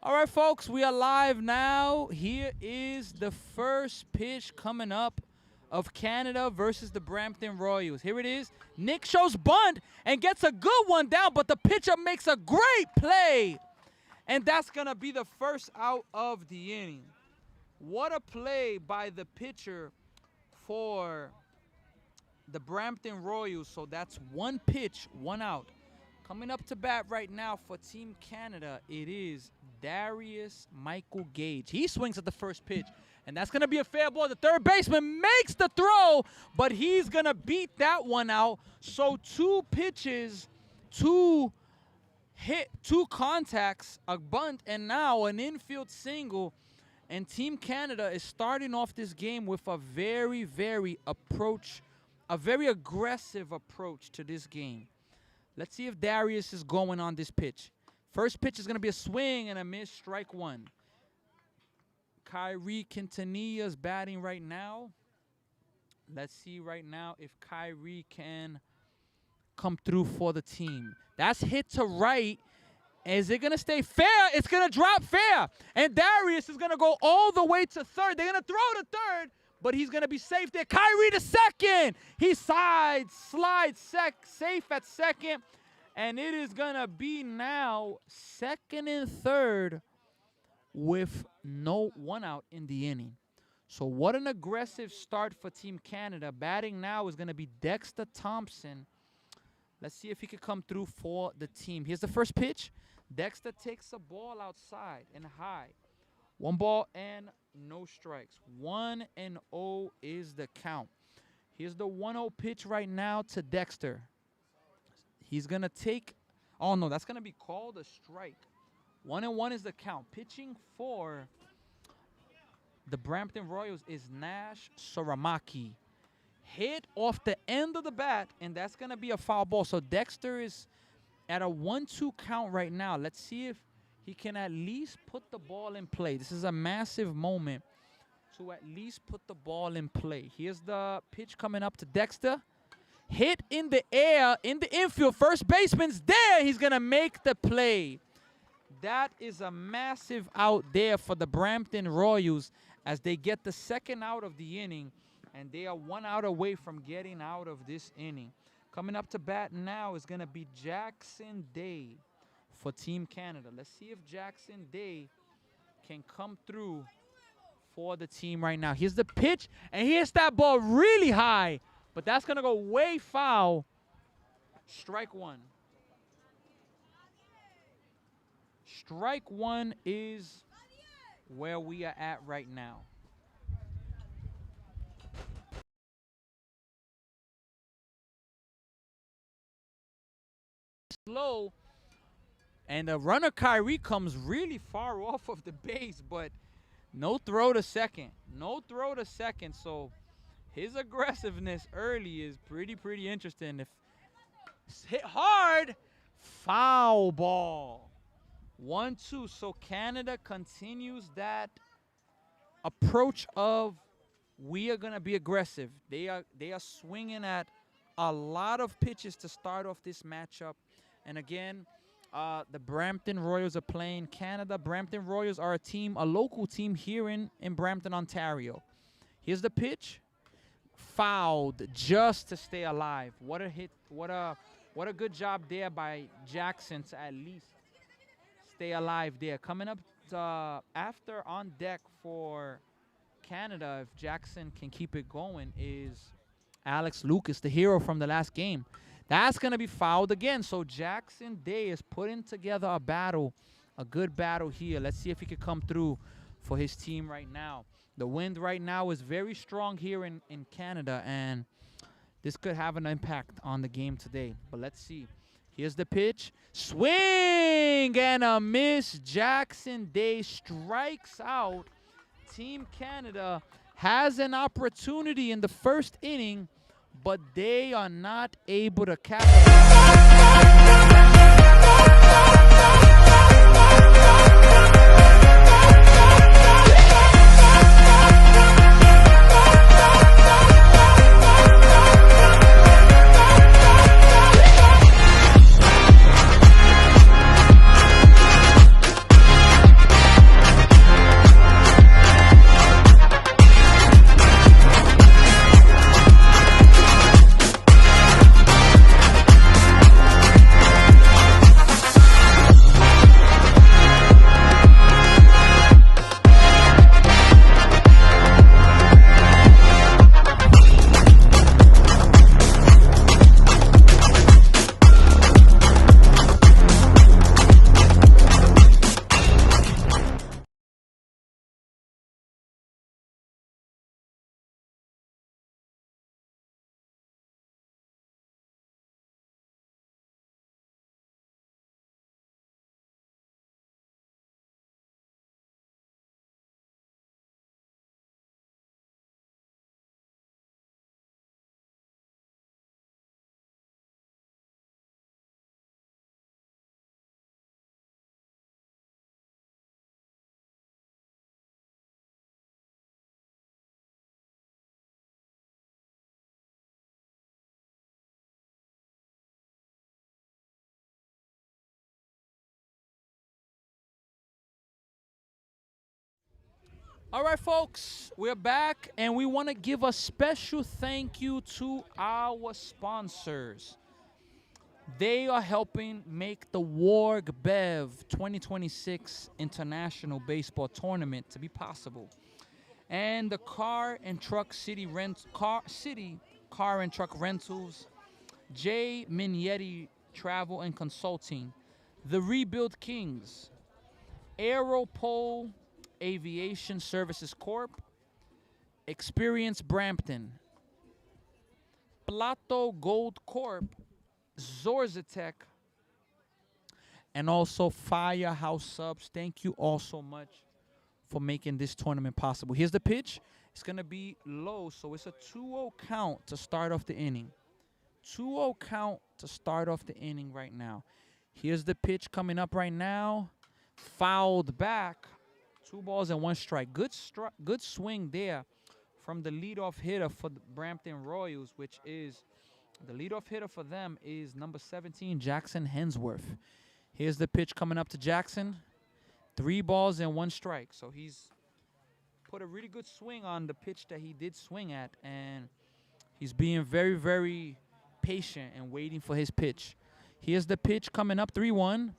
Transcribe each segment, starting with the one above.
All right, folks, we are live now. Here is the first pitch coming up of Canada versus the Brampton Royals. Here it is. Nick shows bunt and gets a good one down, but the pitcher makes a great play. And that's going to be the first out of the inning. What a play by the pitcher for the Brampton Royals. So that's one pitch, one out. Coming up to bat right now for Team Canada, it is Darius Michael Gage. He swings at the first pitch, and that's going to be a fair ball. The third baseman makes the throw, but he's going to beat that one out. So two pitches, two contacts, a bunt, and now an infield single. And Team Canada is starting off this game with a very aggressive approach to this game. Let's see if Darius is going on this pitch. First pitch is going to be a swing and a miss, strike one. Kyrie Quintanilla is batting right now. Let's see right now if Kyrie can come through for the team. That's hit to right. Is it going to stay fair? It's going to drop fair. And Darius is going to go all the way to third. They're going to throw to third, but he's going to be safe there. Kyrie to second. He slides safe at second. And it is going to be now second and third with no one out in the inning. So what an aggressive start for Team Canada. Batting now is going to be Dexter Thompson. Let's see if he can come through for the team. Here's the first pitch. Dexter takes a ball outside and high. 1 ball and no strikes. 1-0 is the count. Here's the 1-0 pitch right now to Dexter. He's going to take, oh no, that's going to be called a strike. 1-1 is the count. Pitching for the Brampton Royals is Nash Soramaki. Hit off the end of the bat, and that's going to be a foul ball. So Dexter is at a 1-2 count right now. Let's see if he can at least put the ball in play. This is a massive moment to at least put the ball in play. Here's the pitch coming up to Dexter. Hit in the air, in the infield. First baseman's there. He's going to make the play. That is a massive out there for the Brampton Royals as they get the second out of the inning, and they are 1 out away from getting out of this inning. Coming up to bat now is going to be Jackson Day for Team Canada. Let's see if Jackson Day can come through for the team right now. Here's the pitch, and he hits that ball really high. But that's going to go way foul. Strike one. Strike one is where we are at right now. Slow. And the runner Kyrie comes really far off of the base, but no throw to second. No throw to second, so his aggressiveness early is pretty interesting. If it's hit hard, foul ball. 1-2. So Canada continues that approach of we are going to be aggressive. They are swinging at a lot of pitches to start off this matchup. And again, the Brampton Royals are playing Canada. Brampton Royals are a local team here in Brampton, Ontario. Here's the pitch. Fouled just to stay alive. What a hit. What a good job there by Jackson to at least stay alive there. Coming up after on deck for Canada, if Jackson can keep it going, is Alex Lucas, the hero from the last game. That's going to be fouled again. So Jackson Day is putting together a good battle here. Let's see if he can come through for his team right now. The wind right now is very strong here in Canada, and this could have an impact on the game today. But let's see. Here's the pitch. Swing and a miss. Jackson Day strikes out. Team Canada has an opportunity in the first inning, but they are not able to capitalize. All right, folks, we're back, and we want to give a special thank you to our sponsors. They are helping make the Warg Bev 2026 International Baseball Tournament to be possible. And the Car and Truck Rentals, J. Minietti Travel and Consulting, The Rebuild Kings, Aeropole Aviation Services Corp., Experience Brampton, Plato Gold Corp., Zorzatech, and also Firehouse Subs. Thank you all so much for making this tournament possible. Here's the pitch. It's going to be low, so it's a 2-0 count to start off the inning. 2-0 count to start off the inning right now. Here's the pitch coming up right now. Fouled back. 2 balls and 1 strike. Good swing there from the leadoff hitter for the Brampton Royals, which is the leadoff hitter for them is number 17, Jackson Hensworth. Here's the pitch coming up to Jackson. 3 balls and 1 strike. So he's put a really good swing on the pitch that he did swing at, and he's being very, very patient and waiting for his pitch. Here's the pitch coming up, 3-1.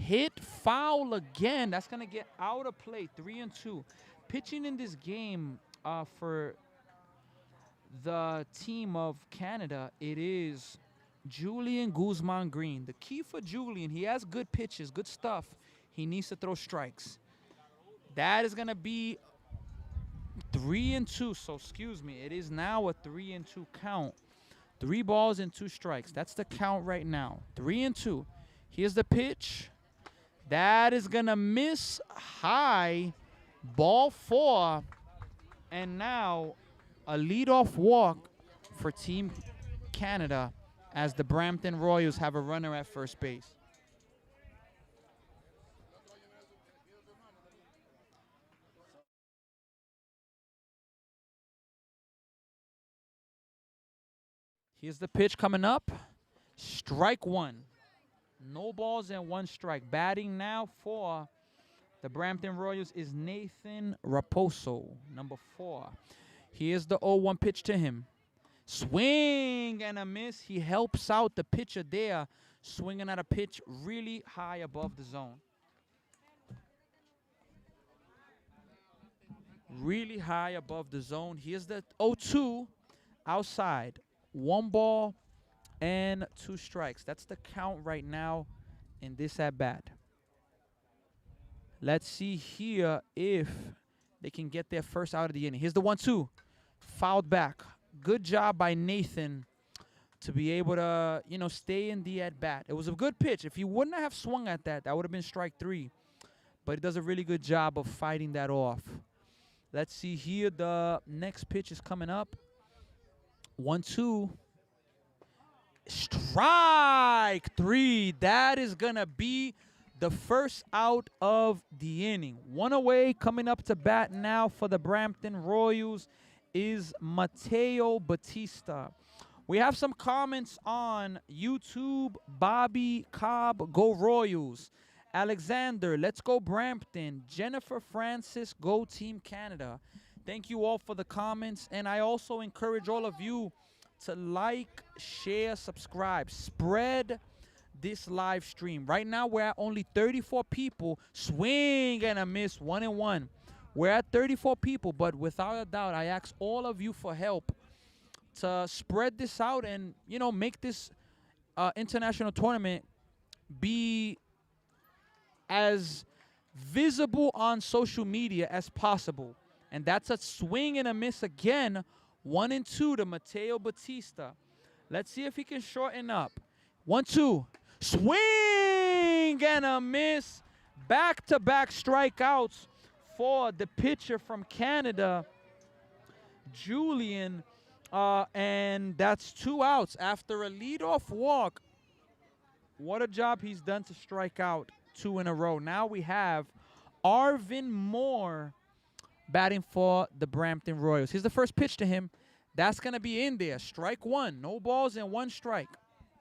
Hit foul again. That's going to get out of play, 3-2. Pitching in this game for the team of Canada, it is Julian Guzman Green. The key for Julian, he has good pitches, good stuff. He needs to throw strikes. That is going to be 3-2. So, excuse me, it is now a 3-2 count. 3 balls and 2 strikes. That's the count right now. 3-2. Here's the pitch. That is going to miss high. Ball 4. And now a leadoff walk for Team Canada as the Brampton Royals have a runner at first base. Here's the pitch coming up. Strike 1. No balls and 1 strike. Batting now for the Brampton Royals is Nathan Raposo, number 4. Here's the 0-1 pitch to him. Swing and a miss. He helps out the pitcher there, swinging at a pitch really high above the zone. Really high above the zone. Here's the 0-2 outside. 1 ball and 2 strikes. That's the count right now in this at-bat. Let's see here if they can get their first out of the inning. Here's the 1-2. Fouled back. Good job by Nathan to be able to, stay in the at-bat. It was a good pitch. If he wouldn't have swung at that, that would have been strike 3. But he does a really good job of fighting that off. Let's see here. The next pitch is coming up. 1-2. Strike 3. That is going to be the first out of the inning. 1 away, coming up to bat now for the Brampton Royals is Mateo Batista. We have some comments on YouTube. Bobby Cobb, go Royals. Alexander, let's go Brampton. Jennifer Francis, go Team Canada. Thank you all for the comments. And I also encourage all of you to like, share, subscribe. Spread this live stream. Right now, we're at only 34 people. Swing and a miss, 1-1. We're at 34 people, but without a doubt, I ask all of you for help to spread this out and, make this international tournament be as visible on social media as possible. And that's a swing and a miss again, 1-2 to Mateo Batista. Let's see if he can shorten up. 1-2. Swing and a miss. Back-to-back strikeouts for the pitcher from Canada, Julian. And that's 2 outs after a leadoff walk. What a job he's done to strike out 2 in a row. Now we have Arvin Moore batting for the Brampton Royals. Here's the first pitch to him. That's going to be in there. Strike 1. No balls and 1 strike.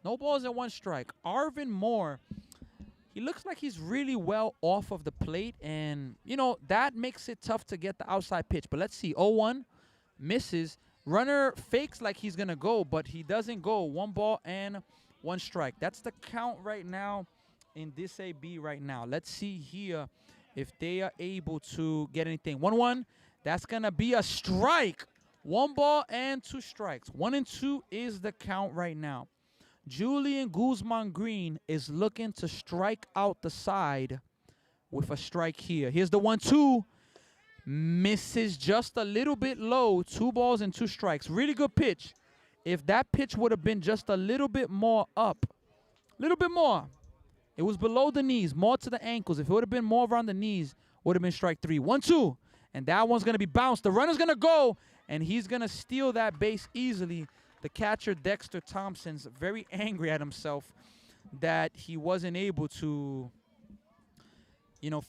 No balls and 1 strike. Arvin Moore, he looks like he's really well off of the plate, and that makes it tough to get the outside pitch. But let's see. 0-1 misses. Runner fakes like he's gonna go, but he doesn't go. 1 ball and 1 strike. That's the count right now in this AB right now. Let's see here if they are able to get anything. 1-1. That's gonna be a strike. 1 ball and 2 strikes. 1-2 is the count right now. Julian Guzman Green is looking to strike out the side with a strike here. Here's the 1-2. Misses just a little bit low. 2 balls and 2 strikes. Really good pitch. If that pitch would have been just a little bit more up, a little bit more. It was below the knees, more to the ankles. If it would have been more around the knees, would have been strike 3. 1-2. And that one's going to be bounced. The runner's going to go, and he's going to steal that base easily. The catcher, Dexter Thompson's very angry at himself that he wasn't able to,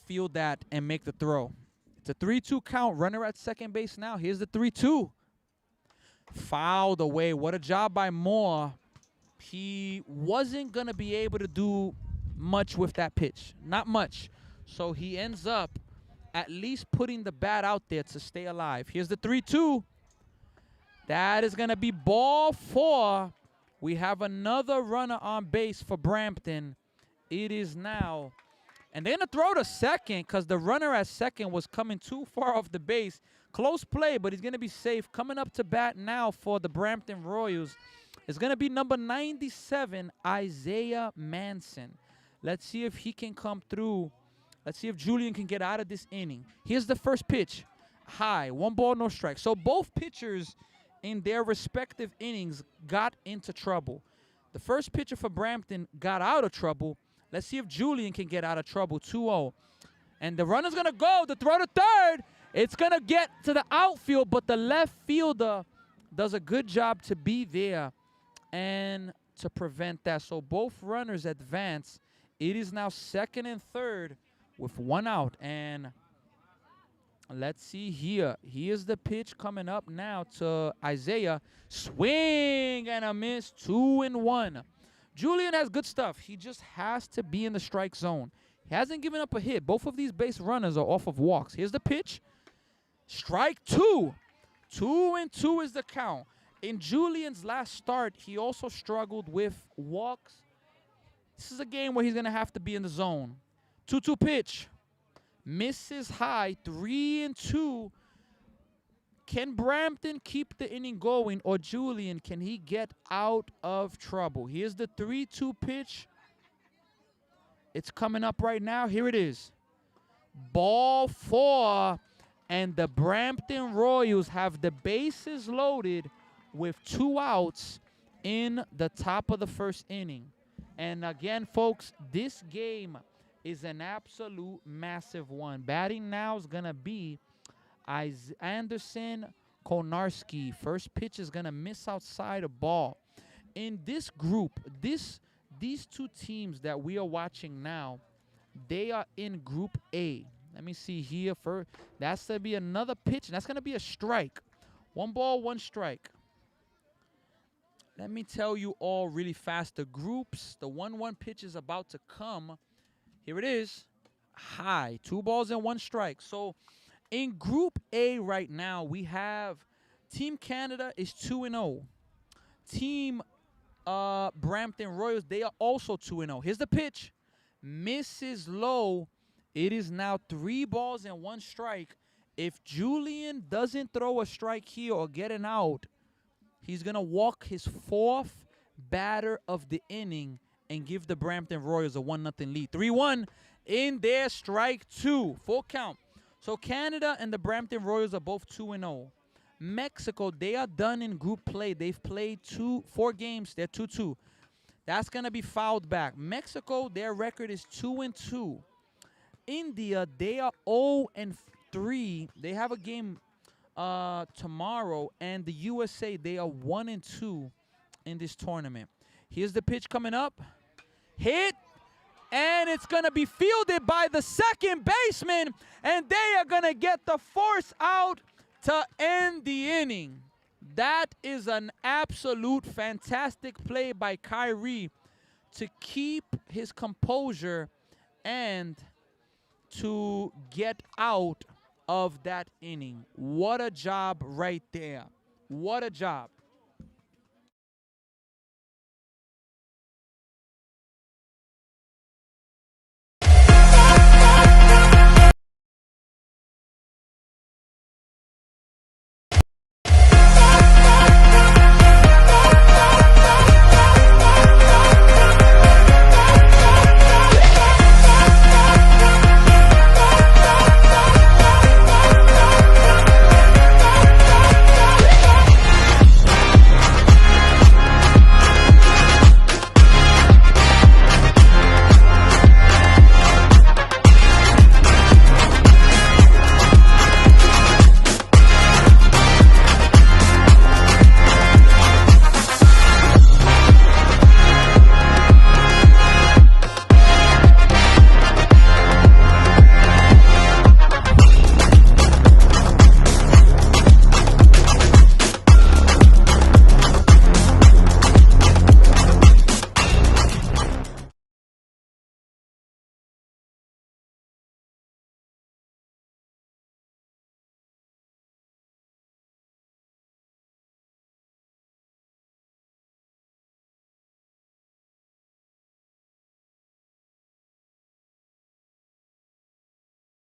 field that and make the throw. It's a 3-2 count. Runner at second base now. Here's the 3-2. Fouled away. What a job by Moore. He wasn't going to be able to do much with that pitch. Not much. So he ends up at least putting the bat out there to stay alive. Here's the 3-2. That is going to be ball 4. We have another runner on base for Brampton. It is now. And they're going to throw to second because the runner at second was coming too far off the base. Close play, but he's going to be safe. Coming up to bat now for the Brampton Royals is going to be number 97, Isaiah Manson. Let's see if he can come through. Let's see if Julian can get out of this inning. Here's the first pitch. High. 1 ball, no strike. So both pitchers in their respective innings got into trouble. The first pitcher for Brampton got out of trouble. Let's see if Julian can get out of trouble. 2-0. And the runner's going to go. The throw to third. It's going to get to the outfield, but the left fielder does a good job to be there and to prevent that. So both runners advance. It is now second and third with 1 out. And let's see here. Here's the pitch coming up now to Isaiah. Swing and a miss. 2-1. Julian has good stuff. He just has to be in the strike zone. He hasn't given up a hit. Both of these base runners are off of walks. Here's the pitch. Strike 2. 2-2 is the count. In Julian's last start, he also struggled with walks. This is a game where he's going to have to be in the zone. 2-2 pitch. Misses high. 3-2. Can Brampton keep the inning going, or Julian, can he get out of trouble? Here's the 3-2 pitch. It's coming up right now. Here it is. Ball 4. And the Brampton Royals have the bases loaded with 2 outs in the top of the first inning. And again, folks, this game is an absolute massive one. Batting now is going to be Anderson Konarski. First pitch is going to miss outside a ball. In this group, these 2 teams that we are watching now, they are in Group A. Let me see here first. That's going to be another pitch, and that's going to be a strike. 1 ball, 1 strike. Let me tell you all really fast. The groups, the 1-1 pitch is about to come. Here it is. High. 2 balls and 1 strike. So in Group A right now, we have Team Canada is 2-0. Team Brampton Royals, they are also 2-0. Here's the pitch. Misses low. It is now 3 balls and 1 strike. If Julian doesn't throw a strike here or get an out, he's going to walk his 4th batter of the inning and give the Brampton Royals a 1-0 lead. 3-1 in there, strike 2. Full count. So Canada and the Brampton Royals are both 2-0. Mexico, they are done in group play. They've played 4 games. They're 2-2. That's going to be fouled back. Mexico, their record is 2-2. India, they are 0-3. They have a game tomorrow. And the USA, they are 1-2 in this tournament. Here's the pitch coming up. Hit. And it's going to be fielded by the second baseman. And they are going to get the force out to end the inning. That is an absolute fantastic play by Kyrie to keep his composure and to get out of that inning. What a job right there. What a job.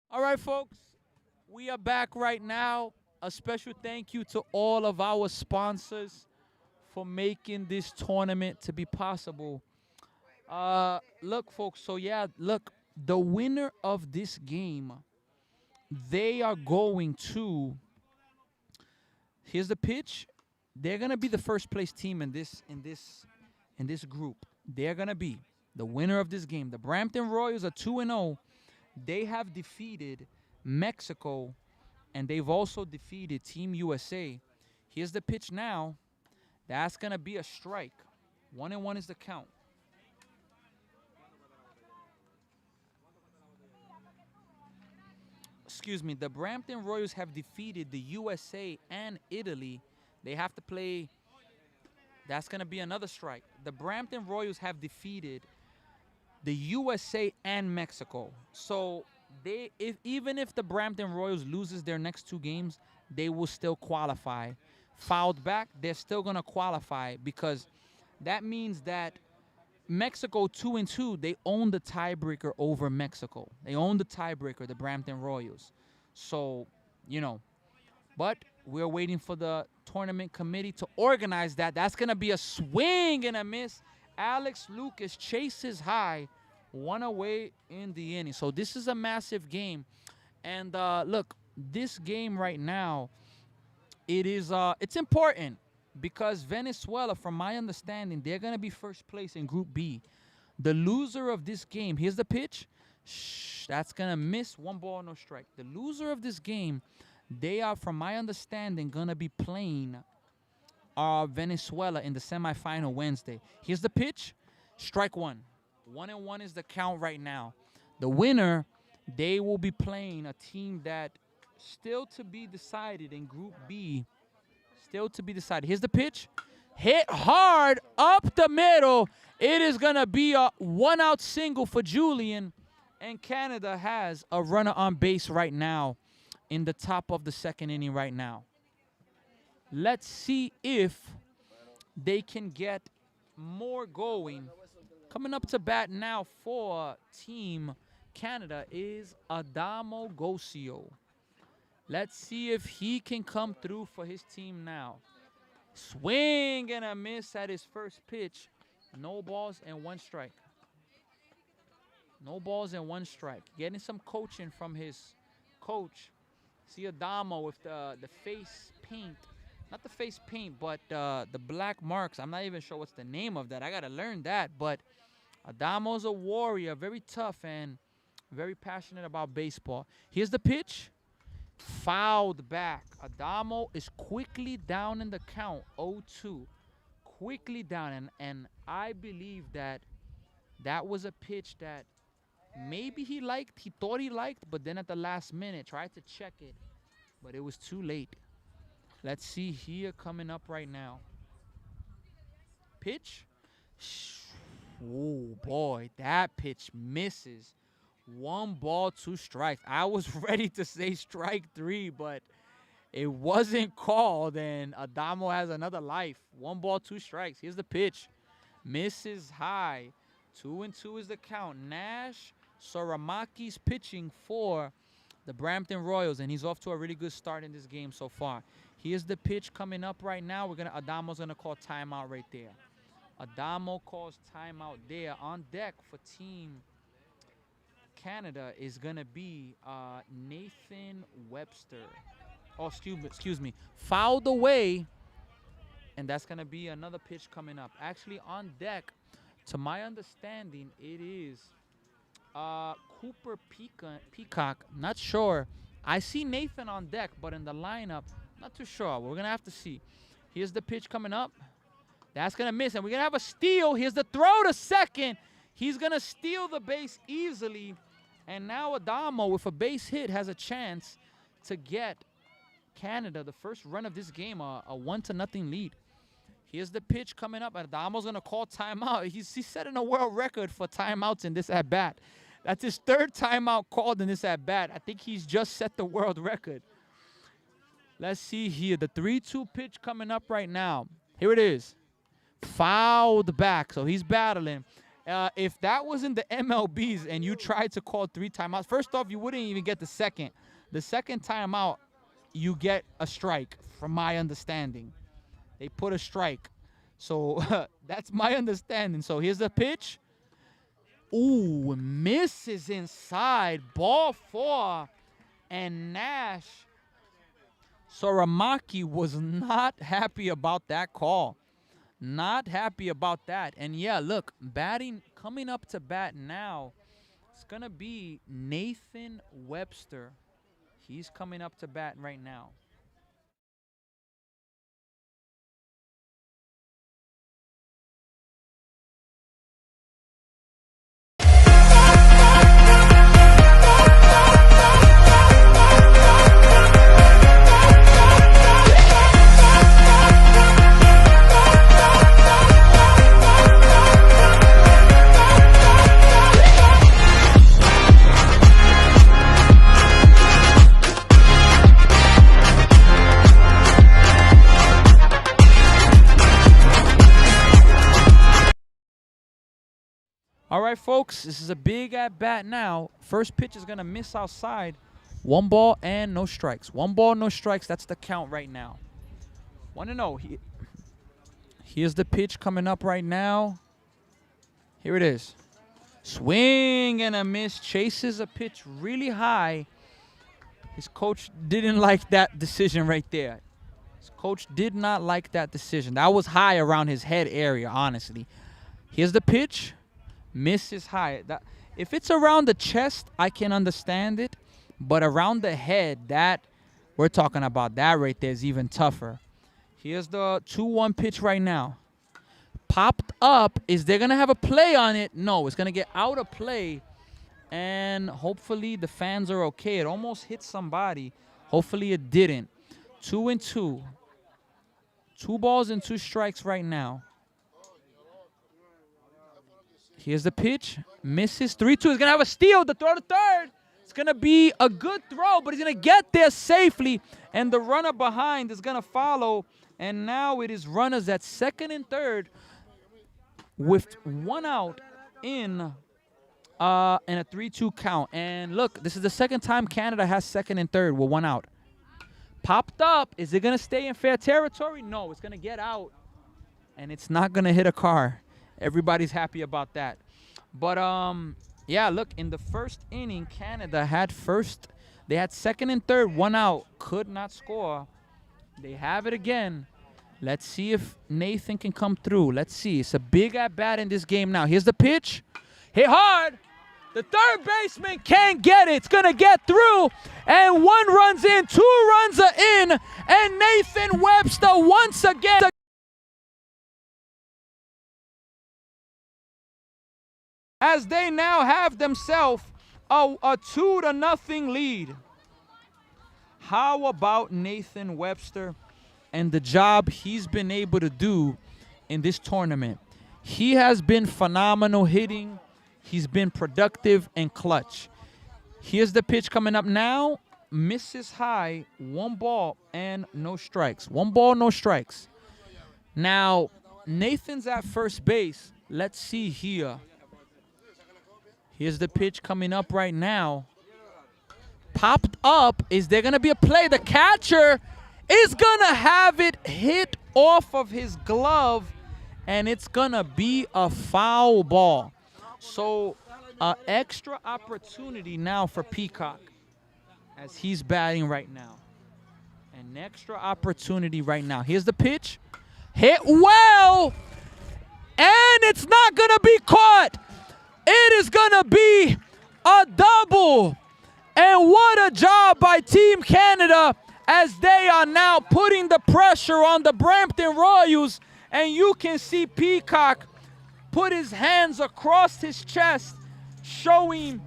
All right, folks, we are back right now. A special thank you to all of our sponsors for making this tournament to be possible. Look, folks, so yeah, look, the winner of this game, they are going to, here's the pitch. They're gonna be the first place team in this group. They're gonna be the winner of this game. The Brampton Royals are 2-0. They have defeated Mexico, and they've also defeated Team USA. Here's the pitch now. That's gonna be a strike. 1-1 is the count. Excuse me. The Brampton Royals have defeated the USA and Italy. They have to play. That's gonna be another strike. The Brampton Royals have defeated the USA and Mexico. So even if the Brampton Royals loses their next two games, they will still qualify. Fouled back, they're still gonna qualify because that means that Mexico 2-2, they own the tiebreaker over Mexico. They own the tiebreaker, the Brampton Royals. So, you know, but we're waiting for the tournament committee to organize that. That's going to be a swing and a miss. Alex Lucas chases high, one away in the inning. So this is a massive game. And look, this game right now, it's important because Venezuela, from my understanding, they're going to be first place in Group B. The loser of this game, here's the pitch. That's going to miss. 1 ball, no strike. The loser of this game, they are, from my understanding, going to be playing Venezuela in the semifinal Wednesday. Here's the pitch. Strike one. 1-1 is the count right now. The winner, they will be playing a team that still to be decided in Group B. Still to be decided. Here's the pitch. Hit hard up the middle. It is going to be a 1-out single for Julian. And Canada has a runner on base right now in the top of the second inning right now. Let's see if they can get more going. Coming up to bat now for Team Canada is Adamo Gocio. Let's see if he can come through for his team now. Swing and a miss at his first pitch. No balls and 1 strike. No balls and 1 strike. Getting some coaching from his coach. See Adamo with the face paint. Not the face paint, but the black marks. I'm not even sure what's the name of that. I got to learn that. But Adamo's a warrior, very tough and very passionate about baseball. Here's the pitch. Fouled back. Adamo is quickly down in the count. 0-2. Quickly down. And I believe that was a pitch that maybe he thought he liked, but then at the last minute tried to check it. But it was too late. Let's see here coming up right now. Pitch. Oh, boy. That pitch misses. 1 ball, 2 strikes. I was ready to say strike 3, but it wasn't called, and Adamo has another life. 1 ball, 2 strikes. Here's the pitch. Misses high. 2-2 is the count. Nash Soramaki's pitching for the Brampton Royals, and he's off to a really good start in this game so far. Here's the pitch coming up right now. Adamo's gonna call timeout right there. Adamo calls timeout there. On deck for Team Canada is gonna be Nathan Webster. Oh, excuse me. Fouled away, and that's gonna be another pitch coming up. Actually, on deck, to my understanding, it is Cooper Peacock. Not sure. I see Nathan on deck, but in the lineup, not too sure. We're gonna have to see. Here's the pitch coming up. That's gonna miss, and we're gonna have a steal. Here's the throw to second. He's gonna steal the base easily, and now Adamo, with a base hit, has a chance to get Canada the first run of this game, a 1-0 lead. Here's the pitch coming up. Adamo's going to call timeout. He's setting a world record for timeouts in this at-bat. That's his 3rd timeout called in this at-bat. I think he's just set the world record. Let's see here. The 3-2 pitch coming up right now. Here it is. Fouled back, so he's battling. If that was in the MLBs and you tried to call 3 timeouts, first off, you wouldn't even get the second. The second timeout, you get a strike, from my understanding. They put a strike. So that's my understanding. So here's the pitch. Ooh, misses inside. Ball 4. And Nash Soramaki was not happy about that call. Not happy about that. And yeah, look, coming up to bat now, it's going to be Nathan Webster. He's coming up to bat right now. All right, folks, this is a big at-bat now. First pitch is going to miss outside. 1 ball and no strikes. 1 ball, no strikes. That's the count right now. 1-0. Here's the pitch coming up right now. Here it is. Swing and a miss. Chases a pitch really high. His coach didn't like that decision right there. His coach did not like that decision. That was high around his head area, honestly. Here's the pitch. Misses high. If it's around the chest, I can understand it. But around the head, that we're talking about, that right there is even tougher. Here's the 2-1 pitch right now. Popped up. Is there going to have a play on it? No, it's going to get out of play. And hopefully the fans are okay. It almost hit somebody. Hopefully it didn't. 2-2. 2 balls and 2 strikes right now. Here's the pitch. Misses. 3-2. He's going to have a steal. The throw to third. It's going to be a good throw, but he's going to get there safely. And the runner behind is going to follow. And now it is runners at second and third with 1 out in a 3-2 count. And look, this is the second time Canada has second and third with 1 out. Popped up. Is it going to stay in fair territory? No, it's going to get out. And it's not going to hit a car. Everybody's happy about that. But, yeah, look, in the first inning, Canada had first. They had second and third, 1 out. Could not score. They have it again. Let's see if Nathan can come through. Let's see. It's a big at-bat in this game now. Here's the pitch. Hit hard. The third baseman can't get it. It's going to get through. And 1 runs in. 2 runs are in. And Nathan Webster once again. As they now have themselves a 2-0 lead. How about Nathan Webster and the job he's been able to do in this tournament? He has been phenomenal hitting. He's been productive and clutch. Here's the pitch coming up now. Misses high. 1 ball and no strikes. 1 ball, no strikes. Now, Nathan's at first base. Let's see here. Here's the pitch coming up right now. Popped up. Is there going to be a play? The catcher is going to have it hit off of his glove, and it's going to be a foul ball. So, extra opportunity now for Peacock as he's batting right now. An extra opportunity right now. Here's the pitch. Hit well, and it's not going to be caught. It is going to be a double. And what a job by Team Canada as they are now putting the pressure on the Brampton Royals. And you can see Peacock put his hands across his chest, showing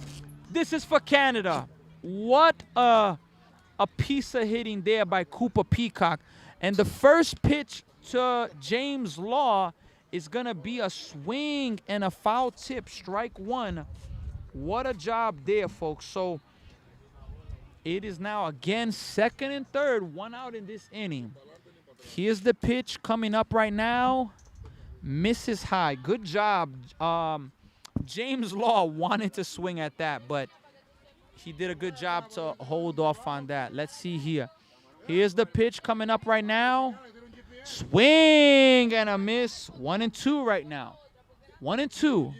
this is for Canada. What a piece of hitting there by Cooper Peacock. And the first pitch to James Law is going to be a swing and a foul tip, strike 1. What a job there, folks. So it is now again 2nd and 3rd, 1 out in this inning. Here's the pitch coming up right now. Misses high. Good job. James Law wanted to swing at that, but he did a good job to hold off on that. Let's see here. Here's the pitch coming up right now. Swing and a miss. 1 and 2 right now. 1 and 2.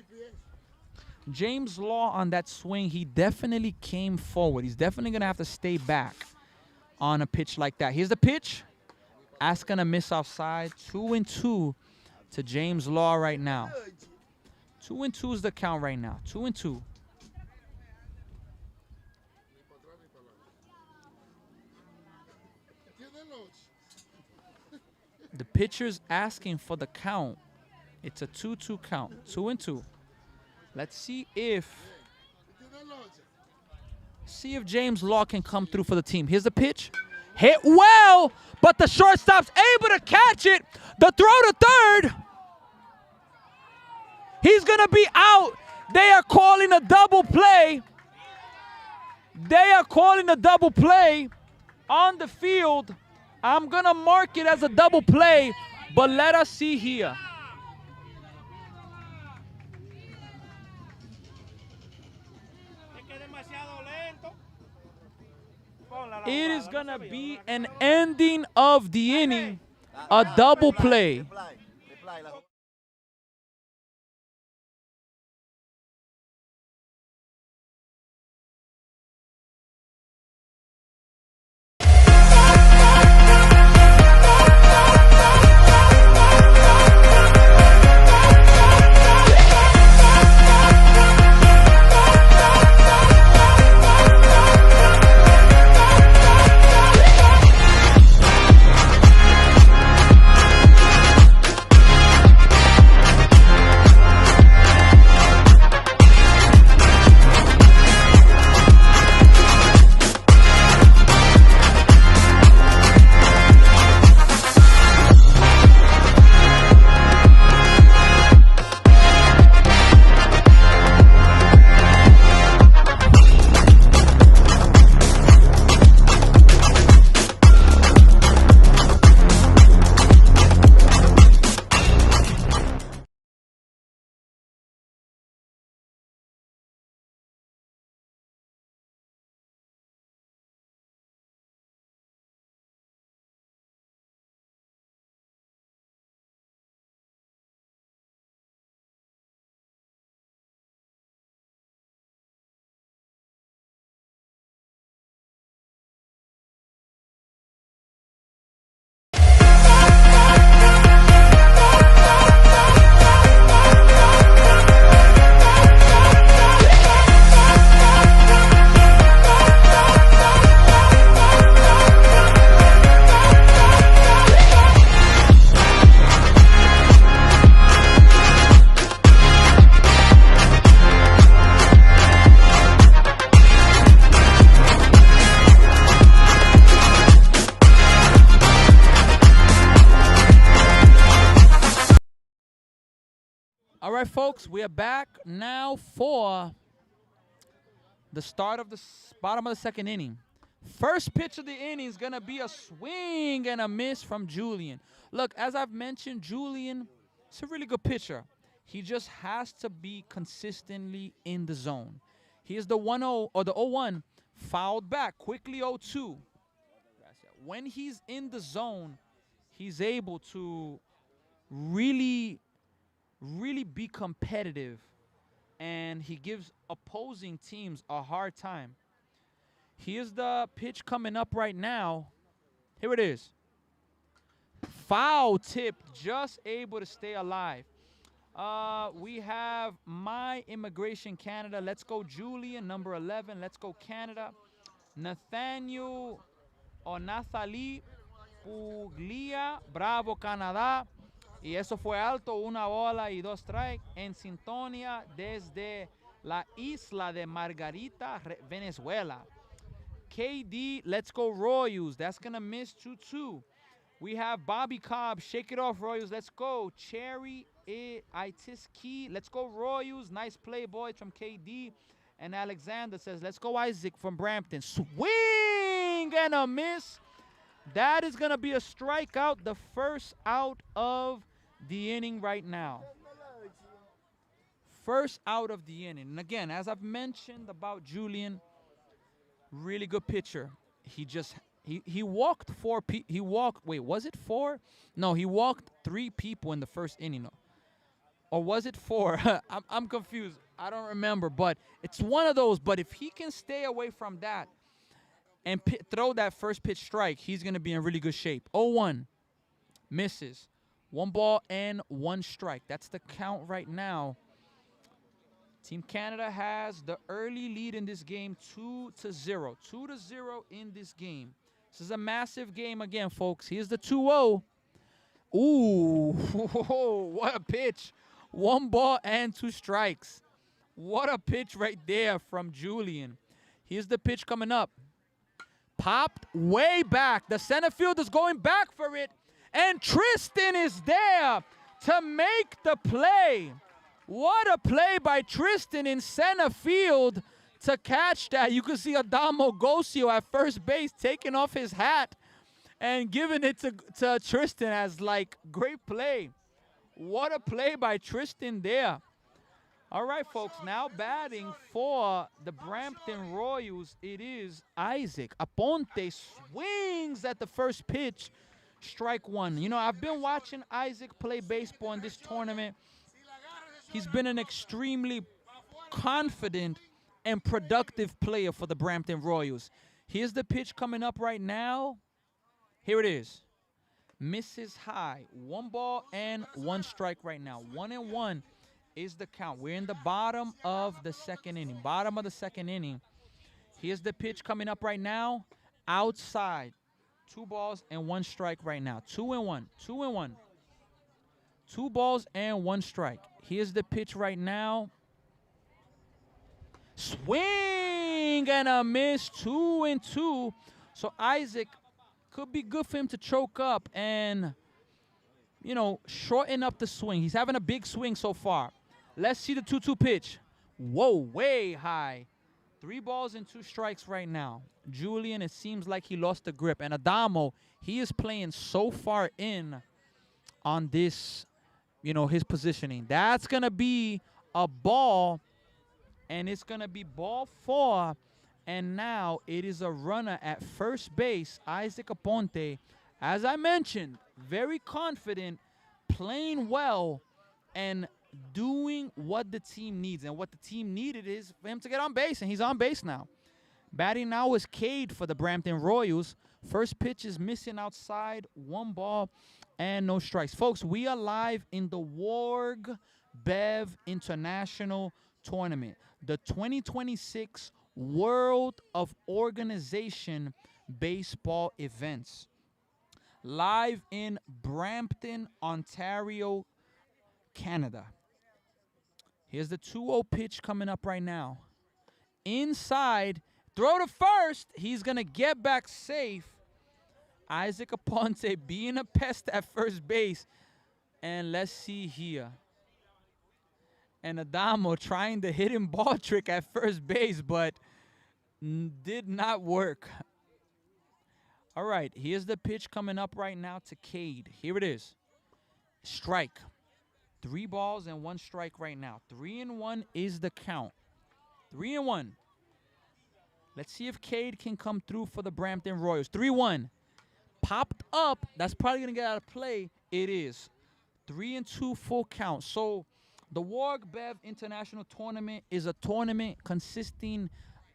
James Law on that swing, he definitely came forward. He's definitely going to have to stay back on a pitch like that. Here's the pitch. That's going to miss outside. 2 and 2 to James Law right now. 2 and 2 is the count right now. 2 and 2. The pitcher's asking for the count. It's a 2-2 count. 2 and 2. Let's see if James Law can come through for the team. Here's the pitch. Hit well, but the shortstop's able to catch it. The throw to third. He's going to be out. They are calling a double play. They are calling a double play on the field. I'm going to mark it as a double play, but let us see here. It is going to be an ending of the inning, a double play. All right, folks, we are back now for The start of the bottom of the second inning. First pitch of the inning is going to be a swing and a miss from Julian. Look, as I've mentioned, Julian is a really good pitcher. He just has to be consistently in the zone. Here's the 1-0 or the 0-1 fouled back, quickly 0-2. When he's in the zone, he's able to really be competitive, and he gives opposing teams a hard time. Here's the pitch coming up right now. Here it is. Foul tip, just able to stay alive. We have My Immigration Canada. Let's go Julian, number 11. Let's go Canada. Nathaniel o Nathalie Puglia, Bravo, Canadá. Y eso fue alto, una bola y dos strikes. En sintonía desde la isla de Margarita, Venezuela. KD, let's go Royals. That's going to miss 2-2. We have Bobby Cobb, shake it off Royals. Let's go. Cherry Itiski, let's go Royals. Nice play, boys, from KD. And Alexander says, let's go Isaac from Brampton. Swing and a miss. That is going to be a strikeout, the first out of the inning right now. First out of the inning. And again, as I've mentioned about Julian, really good pitcher. He walked wait, was it 4? No, he walked 3 people in the first inning. Or was it 4? I'm confused. I don't remember, but it's one of those. But if he can stay away from that and throw that first pitch strike, he's going to be in really good shape. 0-1, misses. 1 ball and 1 strike. That's the count right now. Team Canada has the early lead in this game, 2-0. 2-0 in this game. This is a massive game again, folks. Here's the 2-0. Ooh, what a pitch. 1 ball and 2 strikes. What a pitch right there from Julian. Here's the pitch coming up. Popped way back. The center fielder's going back for it. And Tristan is there to make the play. What a play by Tristan in center field to catch that. You can see Adamo Gosio at first base taking off his hat and giving it to Tristan as, like, great play. What a play by Tristan there. All right, folks, now batting for the Brampton Royals, it is Isaac. Aponte swings at the first pitch, strike 1. You know, I've been watching Isaac play baseball in this tournament. He's been an extremely confident and productive player for the Brampton Royals. Here's the pitch coming up right now. Here it is. Misses high. 1 ball and 1 strike right now. 1-1 is the count. We're in the bottom of the second inning. Bottom of the second inning. Here's the pitch coming up right now. Outside. 2 balls and 1 strike right now. 2-1. 2-1. 2 balls and 1 strike. Here's the pitch right now. Swing and a miss. 2-2. So Isaac, could be good for him to choke up and, you know, shorten up the swing. He's having a big swing so far. Let's see the 2-2 pitch. Whoa, way high. 3 balls and 2 strikes right now. Julian, it seems like he lost the grip. And Adamo, he is playing so far in on this, you know, his positioning. That's going to be a ball, and it's going to be ball 4. And now it is a runner at first base, Isaac Aponte. As I mentioned, very confident, playing well, and doing what the team needs. And what the team needed is for him to get on base, and he's on base now. Batting now is Cade for the Brampton Royals. First pitch is missing outside, 1 ball and no strikes. Folks, we are live in the Warg Bev International Tournament, the 2026 World of Organization Baseball Events. Live in Brampton, Ontario, Canada. Here's the 2-0 pitch coming up right now. Inside, throw to first. He's going to get back safe. Isaac Aponte being a pest at first base. And let's see here. And Adamo trying the hidden ball trick at first base, but Did not work. All right, here's the pitch coming up right now to Cade. Here it is. Strike. 3 balls and 1 strike right now. 3-1 is the count. 3-1. Let's see if Cade can come through for the Brampton Royals. 3-1. Popped up. That's probably going to get out of play. It is. 3-2 full count. So the Warg Bev International Tournament is a tournament consisting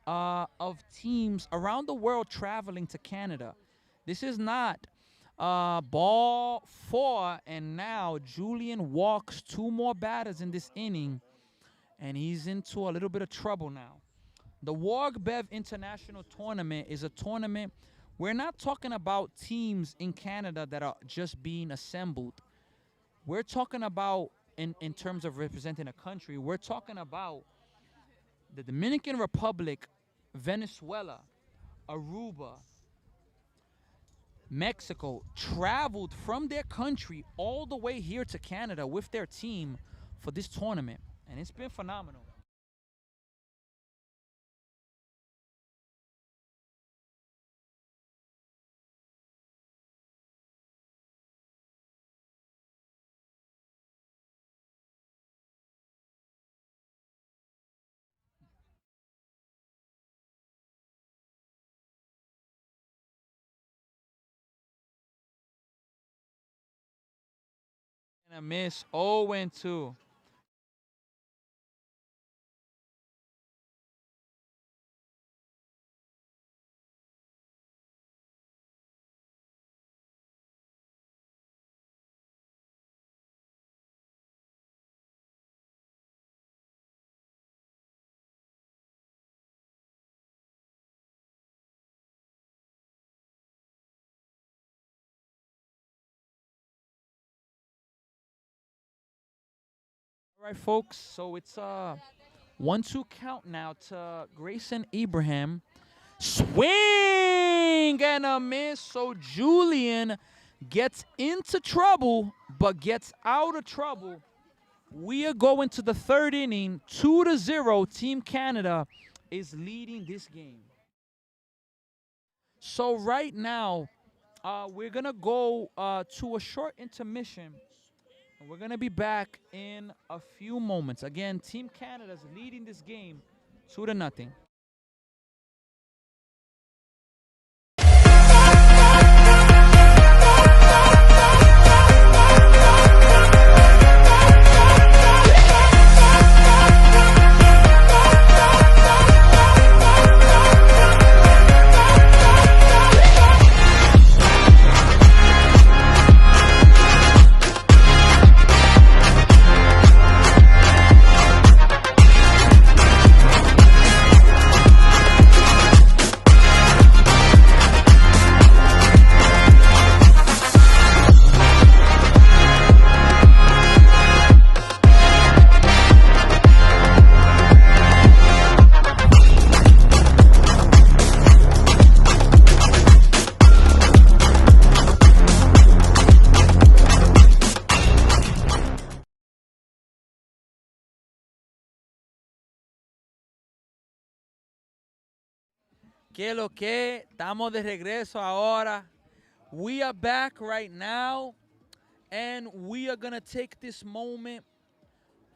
of teams around the world traveling to Canada. This is not ball 4, and now Julian walks 2 more batters in this inning, and he's into a little bit of trouble now. The Warg Bev International Tournament is a tournament. We're not talking about teams in Canada that are just being assembled. We're talking about, in terms of representing a country, we're talking about the Dominican Republic, Venezuela, Aruba, Mexico, traveled from their country all the way here to Canada with their team for this tournament, and it's been phenomenal. And a miss, 0-2. All right, folks, so it's a 1-2 count now to Grayson Abraham. Swing and a miss. So Julian gets into trouble, but gets out of trouble. We are going to the 3rd inning, 2-0. Team Canada is leading this game. So right now, we're gonna go to a short intermission, and we're gonna be back in a few moments. Again, Team Canada's leading this game 2-0. ¿Qué lo que? Estamos de regreso ahora. We are back right now, and we are going to take this moment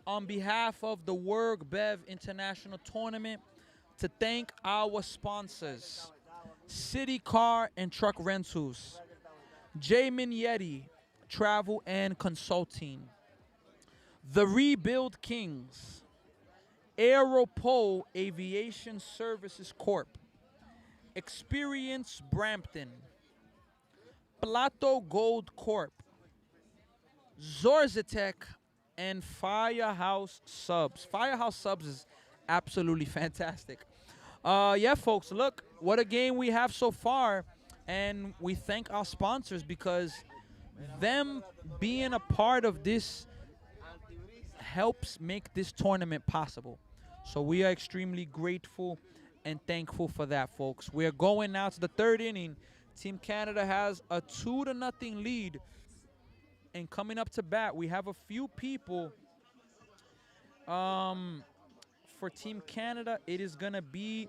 on behalf of the Warg Bev International Tournament to thank our sponsors, City Car and Truck Rentals, J. Yeti Travel and Consulting, The Rebuild Kings, Aeropole Aviation Services Corp., Experience Brampton, Plato Gold Corp., Zorzatec, and Firehouse Subs. Firehouse Subs is absolutely fantastic. Yeah, folks, look, what a game we have so far. And we thank our sponsors because them being a part of this helps make this tournament possible. So we are extremely grateful and thankful for that, folks. We're going now to the 3rd inning. Team Canada has a 2-0 lead. And coming up to bat, we have a few people. For Team Canada, it is going to be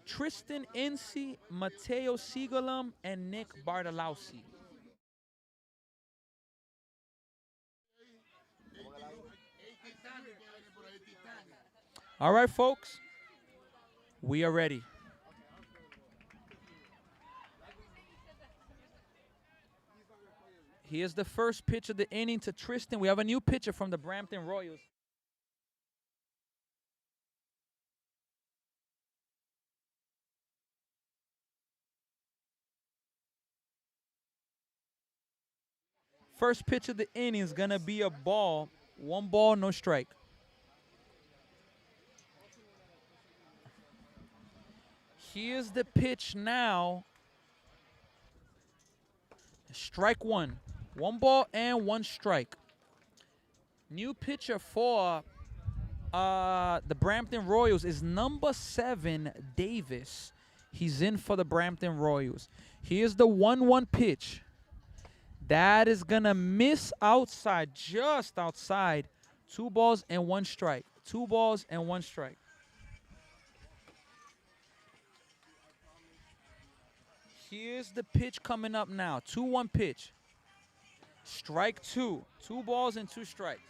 Tristan Incy, Matteo Siegelum, and Nick Bartolowski. All right, folks. We are ready. Here's the first pitch of the inning to Tristan. We have a new pitcher from the Brampton Royals. First pitch of the inning is going to be a ball. 1 ball, no strike. Here's the pitch now. Strike 1. 1 ball and 1 strike. New pitcher for the Brampton Royals is number 7, Davis. He's in for the Brampton Royals. Here's the 1-1 pitch. That is going to miss outside, just outside. 2 balls and 1 strike. 2 balls and 1 strike. Here's the pitch coming up now. 2-1 pitch. Strike 2. 2 balls and 2 strikes.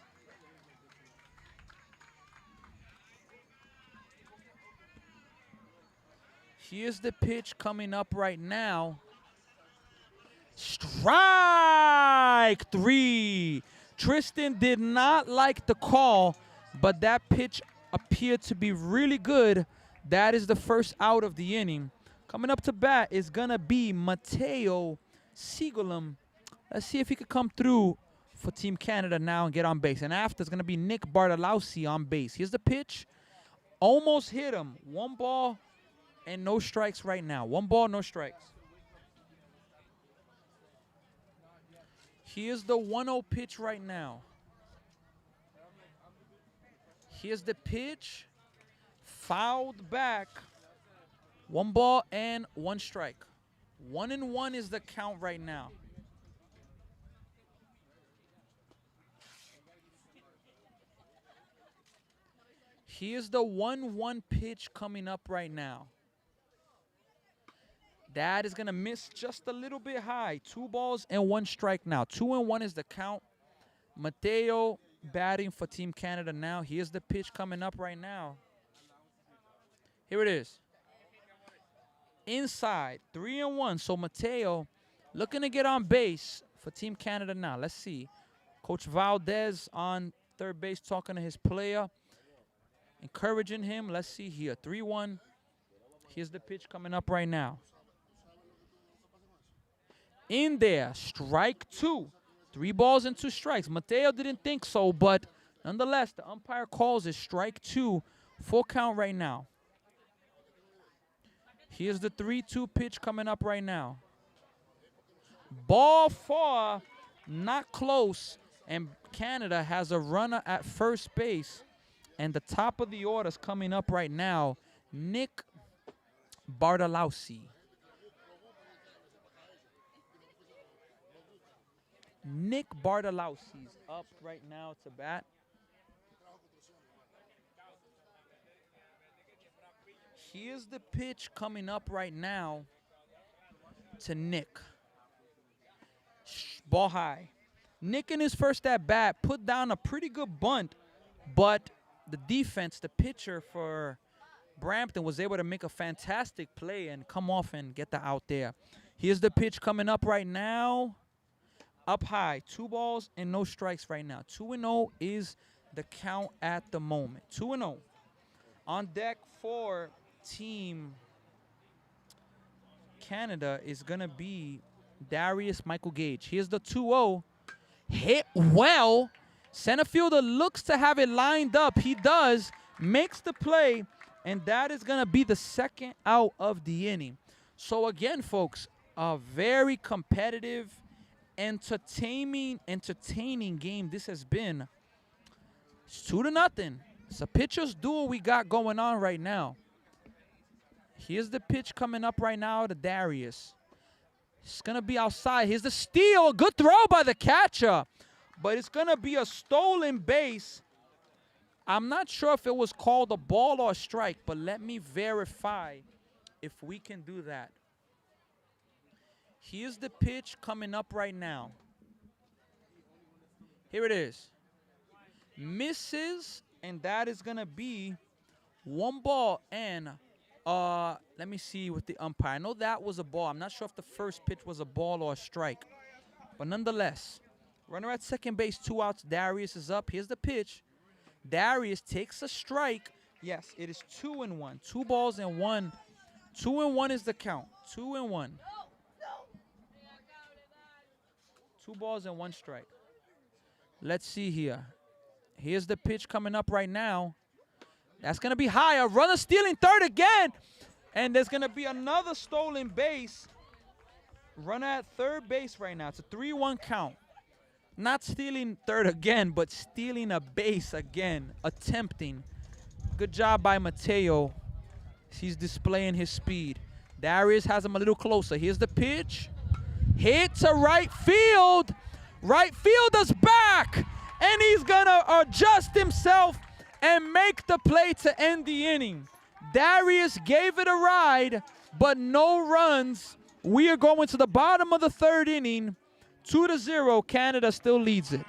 Here's the pitch coming up right now. Strike 3. Tristan did not like the call, but that pitch appeared to be really good. That is the first out of the inning. Coming up to bat is going to be Matteo Siegelum. Let's see if he could come through for Team Canada now and get on base. And after, it's going to be Nick Bartolowski on base. Here's the pitch. Almost hit him. 1 ball and no strikes right now. 1 ball, no strikes. Here's the 1-0 pitch right now. Here's the pitch. Fouled back. 1 ball and 1 strike. 1-1 is the count right now. Here's the 1-1 pitch coming up right now. That is going to miss just a little bit high. 2 balls and 1 strike now. 2-1 is the count. Matteo batting for Team Canada now. Here's the pitch coming up right now. Here it is. Inside, 3-1. So Matteo looking to get on base for Team Canada now. Let's see. Coach Valdez on third base talking to his player, encouraging him. Let's see here. 3-1. Here's the pitch coming up right now. In there, strike 2. 3 balls and 2 strikes. Matteo didn't think so, but nonetheless, the umpire calls it strike 2. Full count right now. Here's the 3-2 pitch coming up right now. Ball 4, not close, and Canada has a runner at first base. And the top of the order is coming up right now, Nick Bartolowski. Nick Bartolowski's up right now to bat. Here's the pitch coming up right now to Nick. Ball high. Nick in his first at bat put down a pretty good bunt, but the defense, the pitcher for Brampton, was able to make a fantastic play and come off and get the out there. Here's the pitch coming up right now. Up high. 2 balls and no strikes right now. 2-0 is the count at the moment. 2-0. On deck for Team Canada is going to be Darius Michael Gage. Here's the 2-0. Hit well. Center fielder looks to have it lined up. He does. Makes the play. And that is going to be the second out of the inning. So again, folks, a very competitive, entertaining game this has been. It's 2-0. It's a pitcher's duel we got going on right now. Here's the pitch coming up right now to Darius. It's going to be outside. Here's the steal. A good throw by the catcher. But it's going to be a stolen base. I'm not sure if it was called a ball or a strike, but let me verify if we can do that. Here's the pitch coming up right now. Here it is. Misses, and that is going to be 1 ball. And let me see with the umpire. I know that was a ball. I'm not sure if the first pitch was a ball or a strike. But nonetheless, runner at second base, 2 outs. Darius is up. Here's the pitch. Darius takes a strike. Yes, it is 2-1. 2 balls and 1. 2-1 is the count. 2-1. 2 balls and 1 strike. Let's see here. Here's the pitch coming up right now. That's going to be high. A runner stealing third again. And there's going to be another stolen base. Runner at third base right now. It's a 3-1 count. Not stealing third again, but stealing a base again. Attempting. Good job by Mateo. He's displaying his speed. Darius has him a little closer. Here's the pitch. Hit to right field. Right fielder's back. And he's going to adjust himself and make the play to end the inning. Darius gave it a ride, but no runs. We are going to the bottom of the 3rd inning. 2-0. Canada still leads it.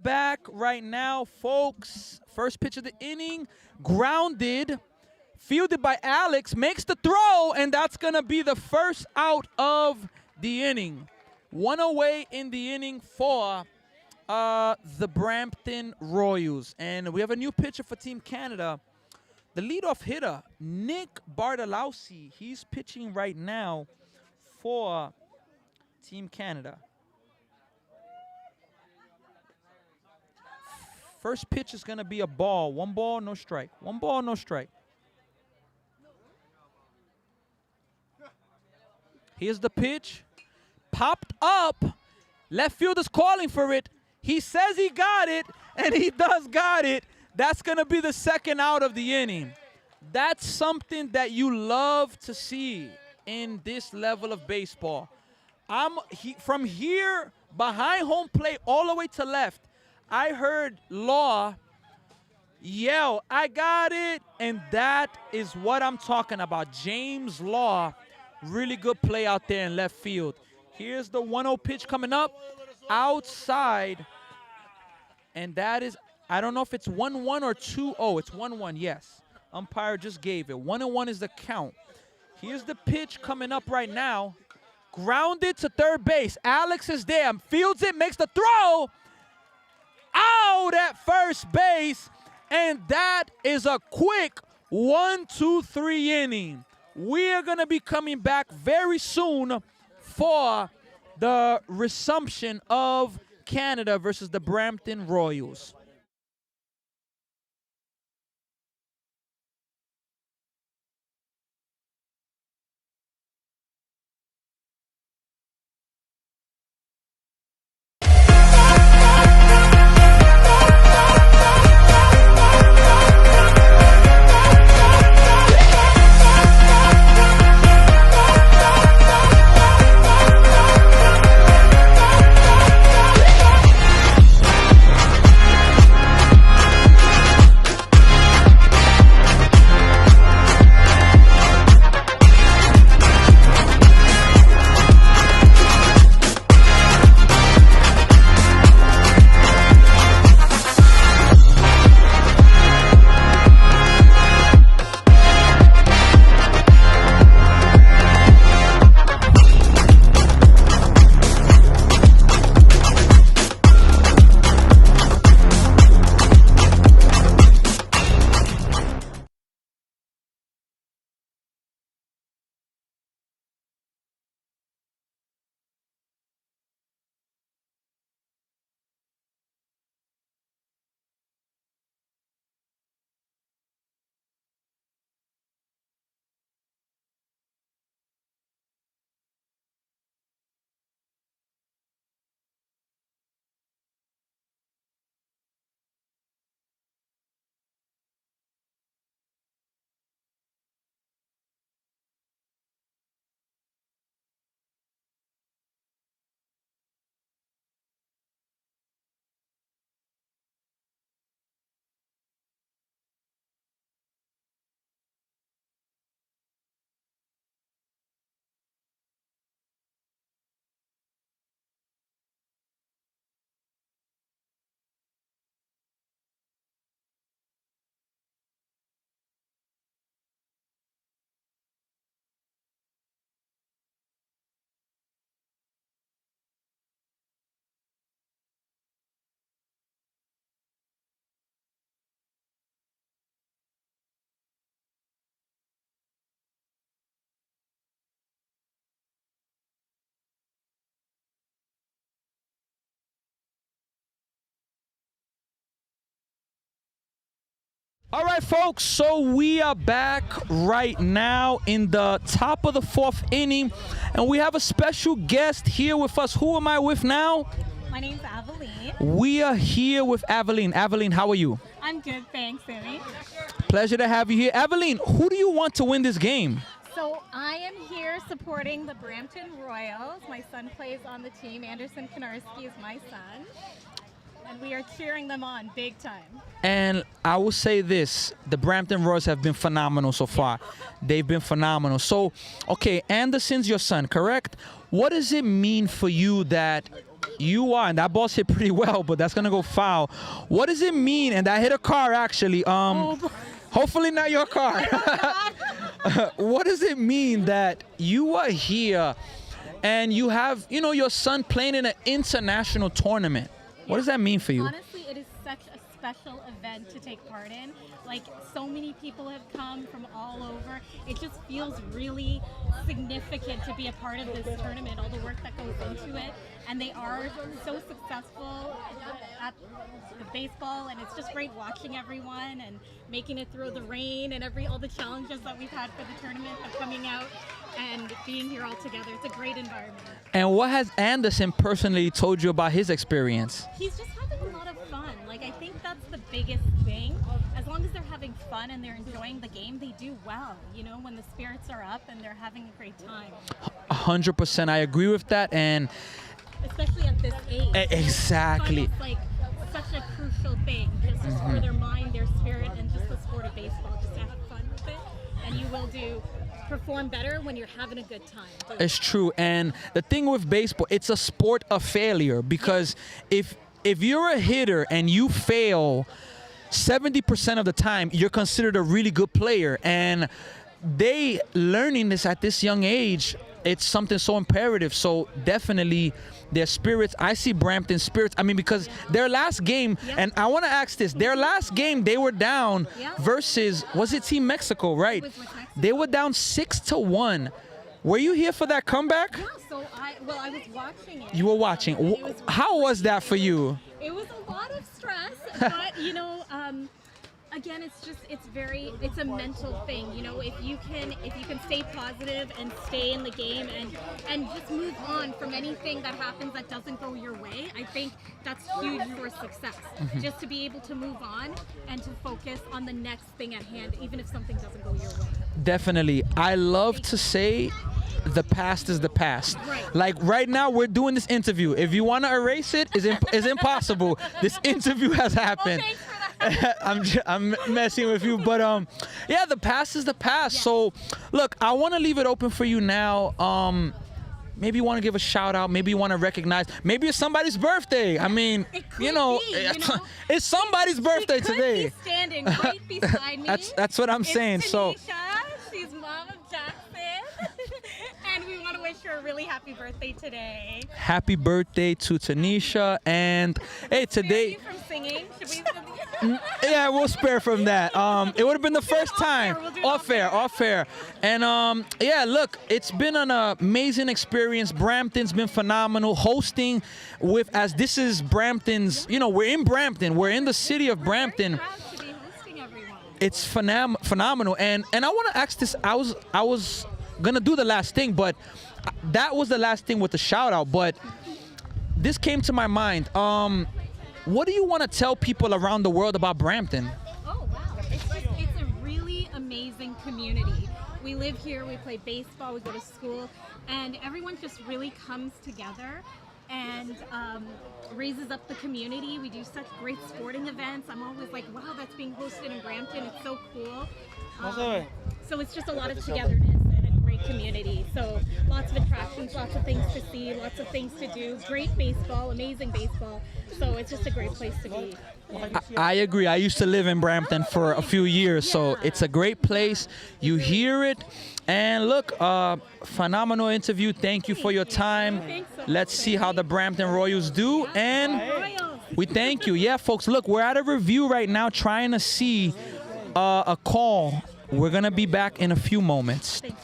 Back right now, folks. First pitch of the inning, grounded, fielded by Alex, makes the throw, and that's going to be the first out of the inning. 1 away in the inning for the Brampton Royals. And we have a new pitcher for Team Canada. The leadoff hitter, Nick Bartolowski. He's pitching right now for Team Canada. First pitch is going to be a ball. 1 ball, no strike. 1 ball, no strike. Here's the pitch. Popped up. Left fielder's calling for it. He says he got it, and he does got it. That's going to be the second out of the inning. That's something that you love to see in this level of baseball. From here, behind home plate, all the way to left, I heard Law yell, "I got it," and that is what I'm talking about. James Law, really good play out there in left field. Here's the 1-0 pitch coming up outside, and that is I don't know if it's 1-1 or 2-0. It's 1-1, yes. Umpire just gave it. 1-1 is the count. Here's the pitch coming up right now. Grounded to third base. Alex is there. Fields it, makes the throw. Out at first base. And that is a quick 1-2-3 inning. We are going to be coming back very soon for the resumption of Canada versus the Brampton Royals. All right, folks, so we are back right now in the top of the fourth inning, and we have a special guest here with us. Who am I with now? My name's Aveline. We are here with Aveline. Aveline, how are you? I'm good, thanks, Sammy. Pleasure to have you here. Aveline, who do you want to win this game? So I am here supporting the Brampton Royals. My son plays on the team. Anderson Konarski is my son. And we are cheering them on big time. And I will say this, the Brampton Royals have been phenomenal so far. They've been phenomenal. So, okay, Anderson's your son, correct? What does it mean for you that you are, and that ball's hit pretty well, but that's going to go foul. What does it mean? And that hit a car, actually. Hopefully not your car. What does it mean that you are here and you have, you know, your son playing in an international tournament? What does that mean for you? Honestly, it is such a special event to take part in. Like, so many people have come from all over. It just feels really significant to be a part of this tournament, all the work that goes into it. And they are so successful at the baseball, and it's just great watching everyone and making it through the rain and all the challenges that we've had for the tournament of coming out and being here all together. It's a great environment. And what has Anderson personally told you about his experience? He's just having a lot of fun. Like, I think that's the biggest thing. As long as they're having fun and they're enjoying the game, they do well. You know, when the spirits are up and they're having a great time. 100%, I agree with that. And especially at this age. Exactly. It's like such a crucial thing, just for their mind, their spirit, and just the sport of baseball, just to have fun with it. And you will perform better when you're having a good time. It's true. And the thing with baseball, it's a sport of failure, because if if you're a hitter and you fail 70% of the time, you're considered a really good player. And they learning this at this young age, it's something so imperative. So definitely their spirits, I see Brampton spirits. I mean, because their last game, Yeah. and I want to ask this, their last game they were down Yeah. versus, was it Team Mexico, right? It was with Mexico. They were down 6-1. Were you here for that comeback? Yeah, so I was watching it. You were watching. It was How was that for you? It was a lot of stress, but again, it's a mental thing. If you can stay positive and stay in the game and just move on from anything that happens that doesn't go your way, I think that's huge for success. Just to be able to move on and to focus on the next thing at hand, even if something doesn't go your way. Definitely. I love to say the past is the past. Right. Like right now, we're doing this interview. If you want to erase it, it's impossible. This interview has happened. Well, thanks for that. I'm messing with you, but yeah, the past is the past. Yes. So, look, I want to leave it open for you now. Maybe you want to give a shout out. Maybe you want to recognize. Maybe it's somebody's birthday. I mean, It could be, it's somebody's birthday She could today. be standing right beside me. That's what I'm It's saying. So. Tanisha. She's mom of Jackson. And we want to wish her a really happy birthday today. Happy birthday to Tanisha, and hey, Spare today, you from singing. Should we? yeah, we'll spare from that. It would have been the first off air. time. We'll do it Off fair. And yeah, look, it's been an amazing experience. Brampton's been phenomenal hosting with, as this is Brampton's. We're in Brampton. We're in the city of Brampton. Very proud to be hosting everyone. It's phenomenal. And I want to ask this. I was gonna do the last thing, but that was the last thing with the shout out. But this came to my mind. What do you want to tell people around the world about Brampton? Oh wow, it's a really amazing community. We live here, we play baseball, we go to school, and everyone just really comes together and raises up the community. We do such great sporting events. I'm always like, wow, that's being hosted in Brampton. It's so cool. So it's just a lot of togetherness and a great community. So lots of attractions, lots of things to see, lots of things to do. Great baseball, amazing baseball. So it's just a great place to be. I agree. I used to live in Brampton for a few years, so it's a great place. You hear it. And look, phenomenal interview. Thank you for your time. Thanks so much. Let's see how the Brampton Royals do. And Royals. we thank you. Yeah, folks, look, we're at a review right now trying to see a call. We're going to be back in a few moments. Thanks.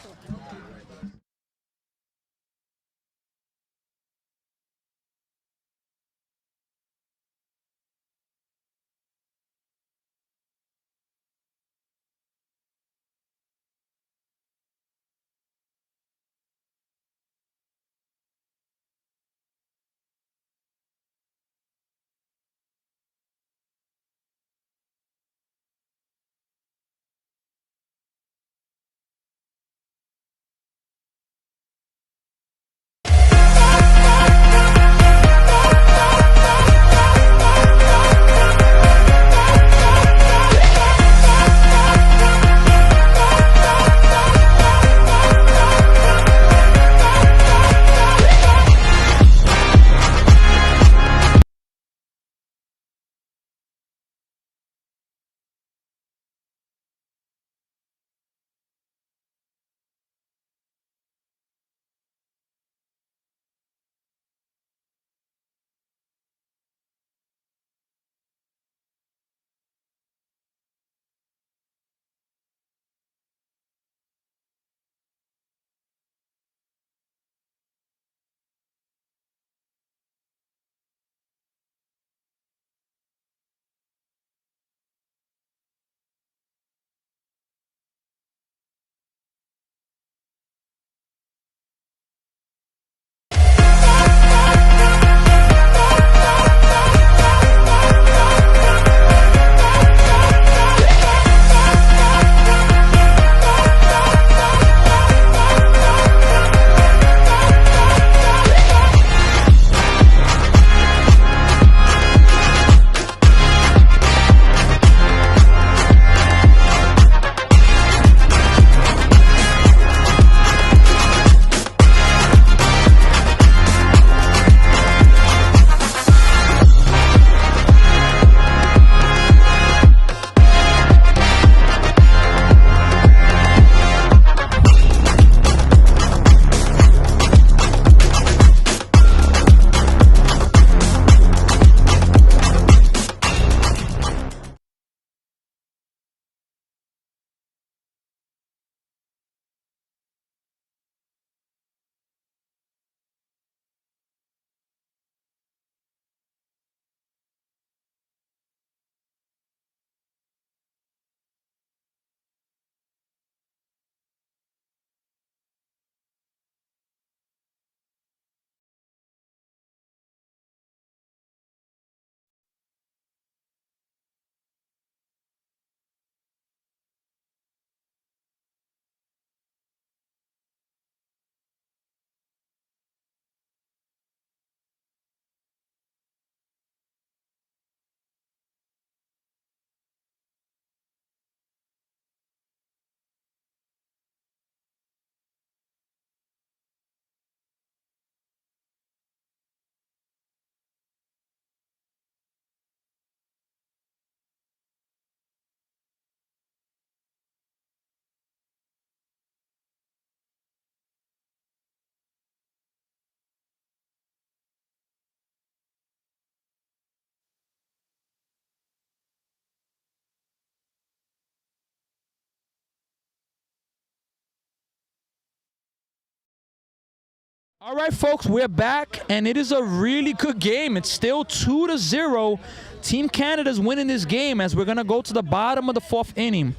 All right, folks, we're back, and it is a really good game. It's still 2-0. Team Canada's winning this game as we're going to go to the bottom of the fourth inning.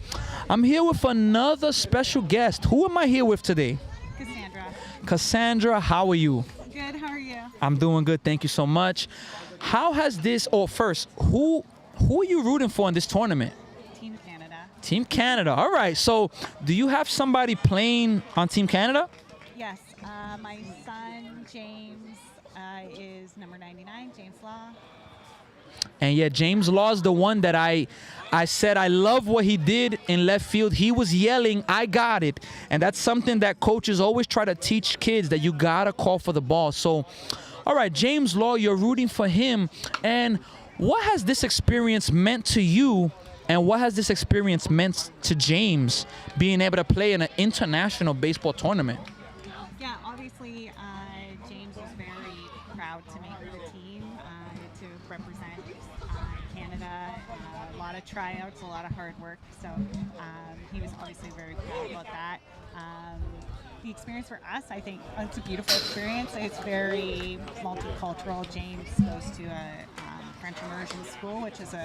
I'm here with another special guest. Who am I here with today? Cassandra. Cassandra, how are you? Good, how are you? I'm doing good. Thank you so much. How has this, oh, first, who are you rooting for in this tournament? Team Canada. Team Canada. All right. So, do you have somebody playing on Team Canada? Yes, my son James is number 99, James Law. And yeah, James Law is the one that I said I love what he did in left field. He was yelling, "I got it." And that's something that coaches always try to teach kids, that you got to call for the ball. So, all right, James Law, you're rooting for him. And what has this experience meant to you? And what has this experience meant to James, being able to play in an international baseball tournament? Yeah, obviously James was very proud to make the team, to represent Canada. A lot of tryouts, a lot of hard work. So he was obviously very proud about that. The experience for us, I think, it's a beautiful experience. It's very multicultural. James goes to a French immersion school, which is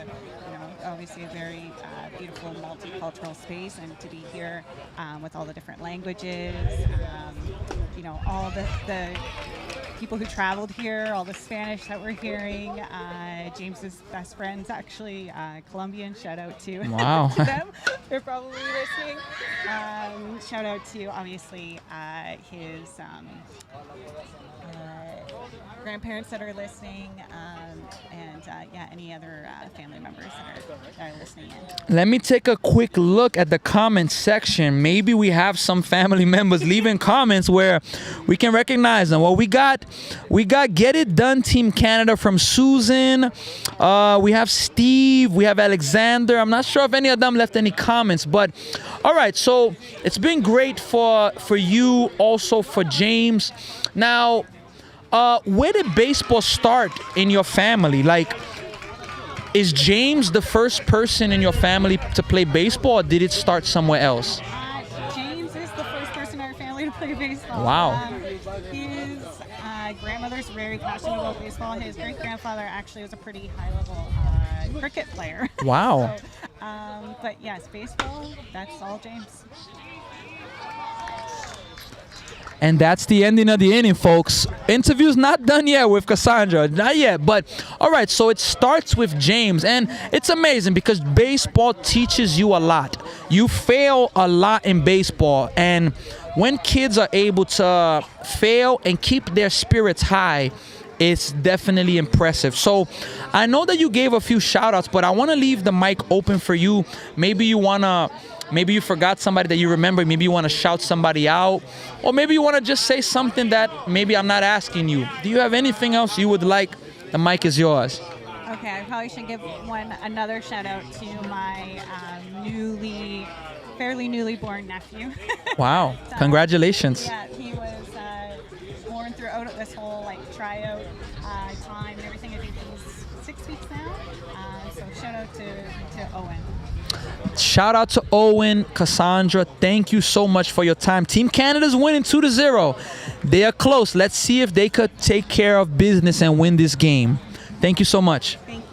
obviously a very beautiful multicultural space, and to be here with all the different languages, all the people who traveled here, all the Spanish that we're hearing. James's best friend's actually Colombian. Shout out to, wow. to them. They're probably listening. Shout out to, obviously, his grandparents that are listening, and any other family members that are listening in. Let me take a quick look at the comment section. Maybe we have some family members leaving comments where we can recognize them. Well, we got Get It Done Team Canada from Susan. We have Steve. We have Alexander. I'm not sure if any of them left any comments, but all right. So it's been great for you, also for James. Now, where did baseball start in your family? Like, is James the first person in your family to play baseball, or did it start somewhere else? James is the first person in our family to play baseball. Wow. His grandmother's very passionate about baseball. His great-grandfather actually was a pretty high-level cricket player. Wow. So, but yes, baseball, that's all James. And that's the ending of the inning, folks. Interview's not done yet with Cassandra. Not yet. But, all right, so it starts with James. And it's amazing because baseball teaches you a lot. You fail a lot in baseball. And when kids are able to fail and keep their spirits high, it's definitely impressive. So I know that you gave a few shout-outs, but I want to leave the mic open for you. Maybe you forgot somebody that you remember. Maybe you want to shout somebody out. Or maybe you want to just say something that maybe I'm not asking you. Do you have anything else you would like? The mic is yours. Okay, I probably should give another shout out to my fairly newly born nephew. Wow, So, congratulations. Yeah, he was born throughout this whole tryout time and everything. I think he's 6 weeks now. So shout out to Owen. Shout out to Owen, Cassandra. Thank you so much for your time. Team Canada's winning 2-0. They are close. Let's see if they could take care of business and win this game. Thank you so much. Thank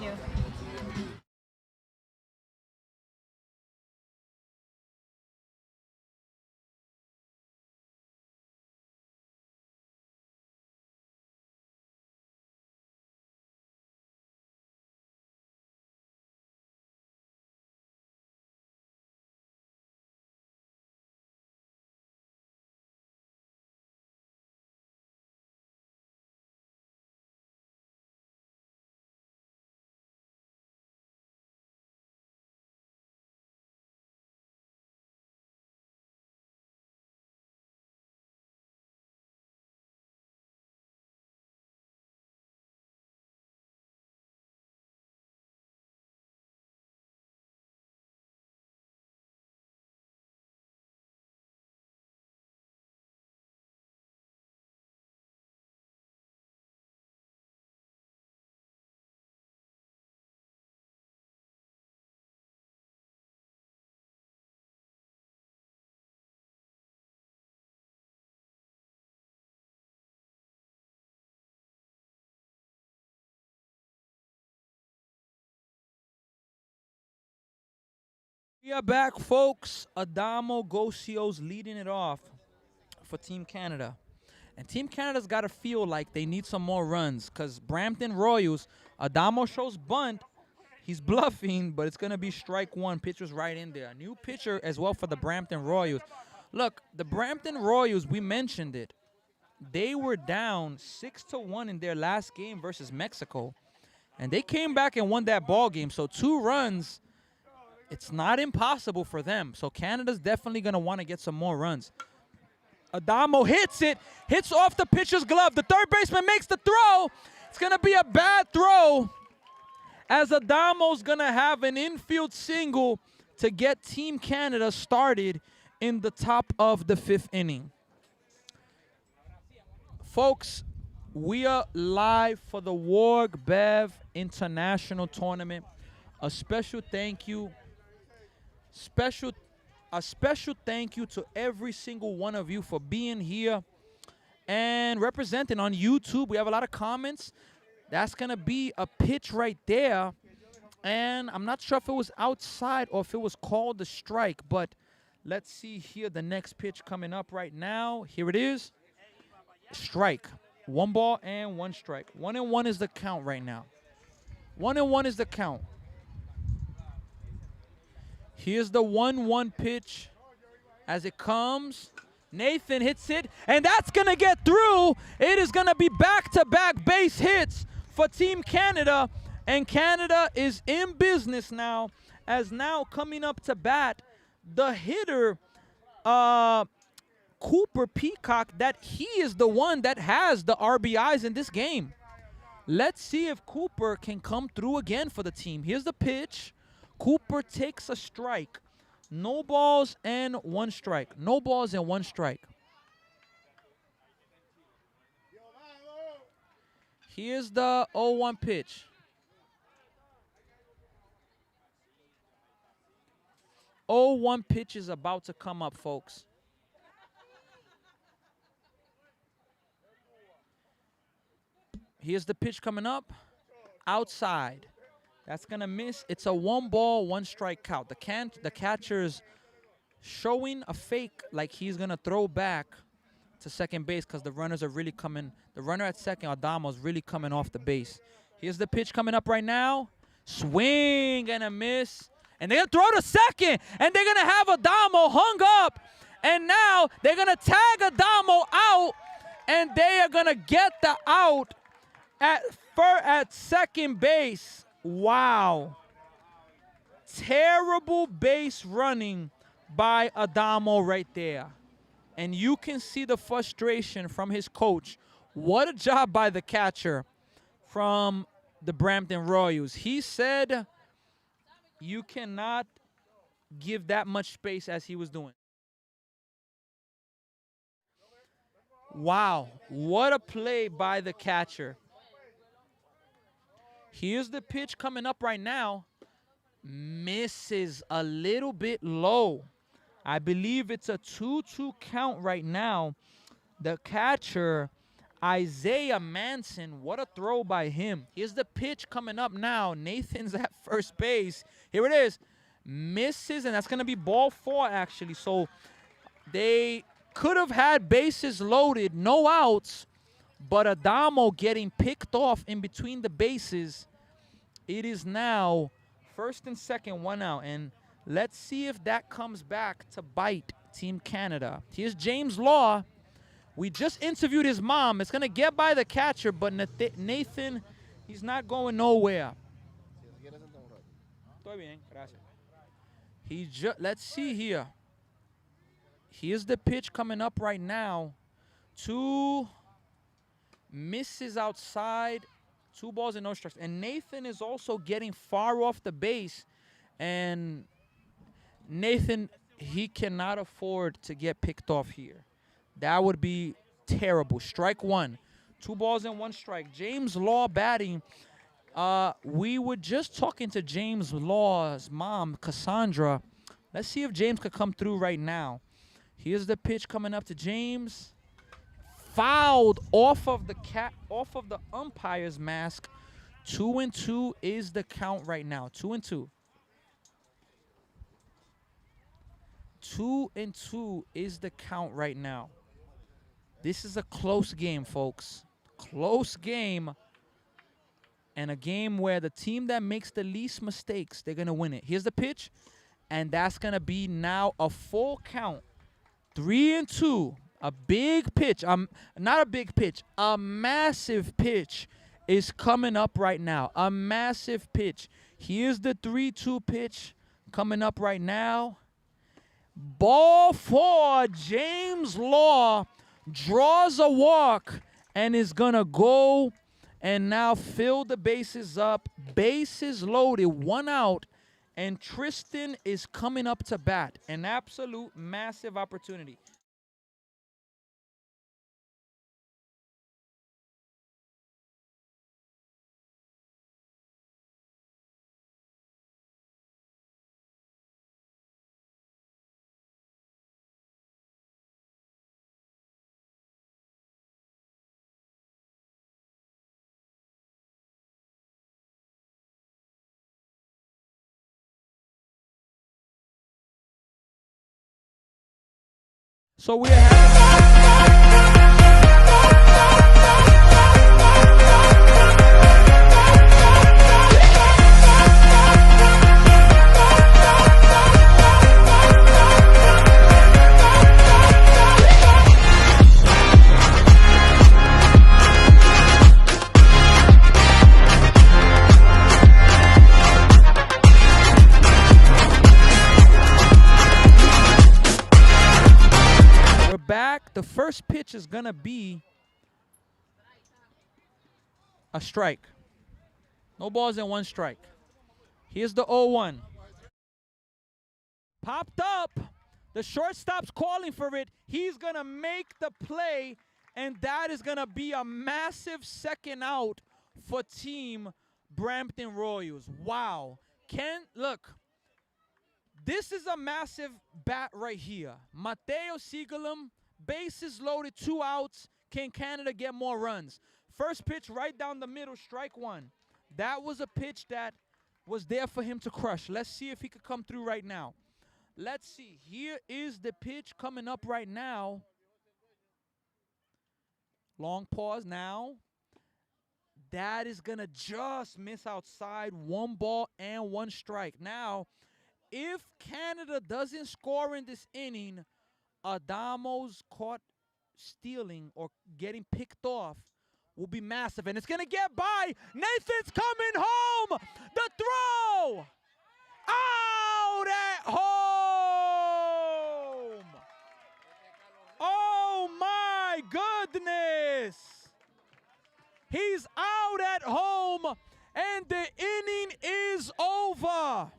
We are back, folks. Adamo Gocio's leading it off for Team Canada. And Team Canada's got to feel like they need some more runs because Brampton Royals, Adamo shows bunt. He's bluffing, but it's going to be strike one. Pitcher's right in there. A new pitcher as well for the Brampton Royals. Look, the Brampton Royals, we mentioned it. They were down 6-1 in their last game versus Mexico. And they came back and won that ball game. So 2 runs, it's not impossible for them. So Canada's definitely going to want to get some more runs. Adamo hits it, hits off the pitcher's glove. The third baseman makes the throw. It's going to be a bad throw as Adamo's going to have an infield single to get Team Canada started in the top of the 5th inning. Folks, we are live for the Warg Bev International Tournament. A special thank you to every single one of you for being here and representing on YouTube. We have a lot of comments. That's going to be a pitch right there. And I'm not sure if it was outside or if it was called a strike, but let's see here the next pitch coming up right now. Here it is. Strike. 1 ball and 1 strike. 1-1 is the count right now. 1-1 is the count. Here's the 1-1 pitch as it comes. Nathan hits it, and that's going to get through. It is going to be back-to-back base hits for Team Canada, and Canada is in business now, as now coming up to bat, the hitter, Cooper Peacock, that he is the one that has the RBIs in this game. Let's see if Cooper can come through again for the team. Here's the pitch. Cooper takes a strike. No balls and 1 strike. No balls and 1 strike. Here's the 0-1 pitch. 0-1 pitch is about to come up, folks. Here's the pitch coming up. Outside. That's going to miss. It's a 1 ball, 1 strike count. The catcher's showing a fake like he's going to throw back to second base because the runners are really coming. The runner at second, Adamo, is really coming off the base. Here's the pitch coming up right now. Swing and a miss. And they're going to throw to second. And they're going to have Adamo hung up. And now they're going to tag Adamo out. And they are going to get the out at second base. Wow. Terrible base running by Adamo right there. And you can see the frustration from his coach. What a job by the catcher from the Brampton Royals. He said you cannot give that much space as he was doing. Wow, what a play by the catcher. Here's the pitch coming up right now. Misses a little bit low. I believe it's a 2-2 count right now. The catcher, Isaiah Manson, what a throw by him. Here's the pitch coming up now. Nathan's at first base. Here it is. Misses, and that's going to be ball 4, actually. So they could have had bases loaded, no outs, but Adamo getting picked off in between the bases. It is now first and second, 1 out. And let's see if that comes back to bite Team Canada. Here's James Law. We just interviewed his mom. It's going to get by the catcher, but Nathan, he's not going nowhere. Let's see here. Here's the pitch coming up right now. 2 misses outside. 2 balls and no strikes. And Nathan is also getting far off the base. And Nathan, he cannot afford to get picked off here. That would be terrible. Strike 1. 2 balls and 1 strike. James Law batting. We were just talking to James Law's mom, Cassandra. Let's see if James could come through right now. Here's the pitch coming up to James. Fouled off of the umpire's mask. 2-2 is the count right now. 2-2. 2-2 is the count right now. This is a close game, folks. Close game. And a game where the team that makes the least mistakes, they're going to win it. Here's the pitch. And that's going to be now a full count. 3-2. A big pitch. Not a big pitch. A massive pitch is coming up right now. A massive pitch. Here's the 3-2 pitch coming up right now. Ball 4. James Law draws a walk and is going to go and now fill the bases up. Bases loaded. 1 out. And Tristan is coming up to bat. An absolute massive opportunity. So we have back. The first pitch is going to be a strike. No balls and 1 strike. Here's the 0-1. Popped up. The shortstop's calling for it. He's going to make the play, and that is going to be a massive second out for Team Brampton Royals. Wow. Look. This is a massive bat right here. Mateo Segalum, bases loaded, 2 outs. Can Canada get more runs? First pitch right down the middle, strike 1. That was a pitch that was there for him to crush. Let's see if he could come through right now. Let's see. Here is the pitch coming up right now. Long pause now. That is going to just miss outside. 1 ball and 1 strike. Now, if Canada doesn't score in this inning, Adamo's caught stealing or getting picked off will be massive. And it's going to get by. Nathan's coming home. The throw. Out at home. Oh, my goodness. He's out at home, and the inning is over.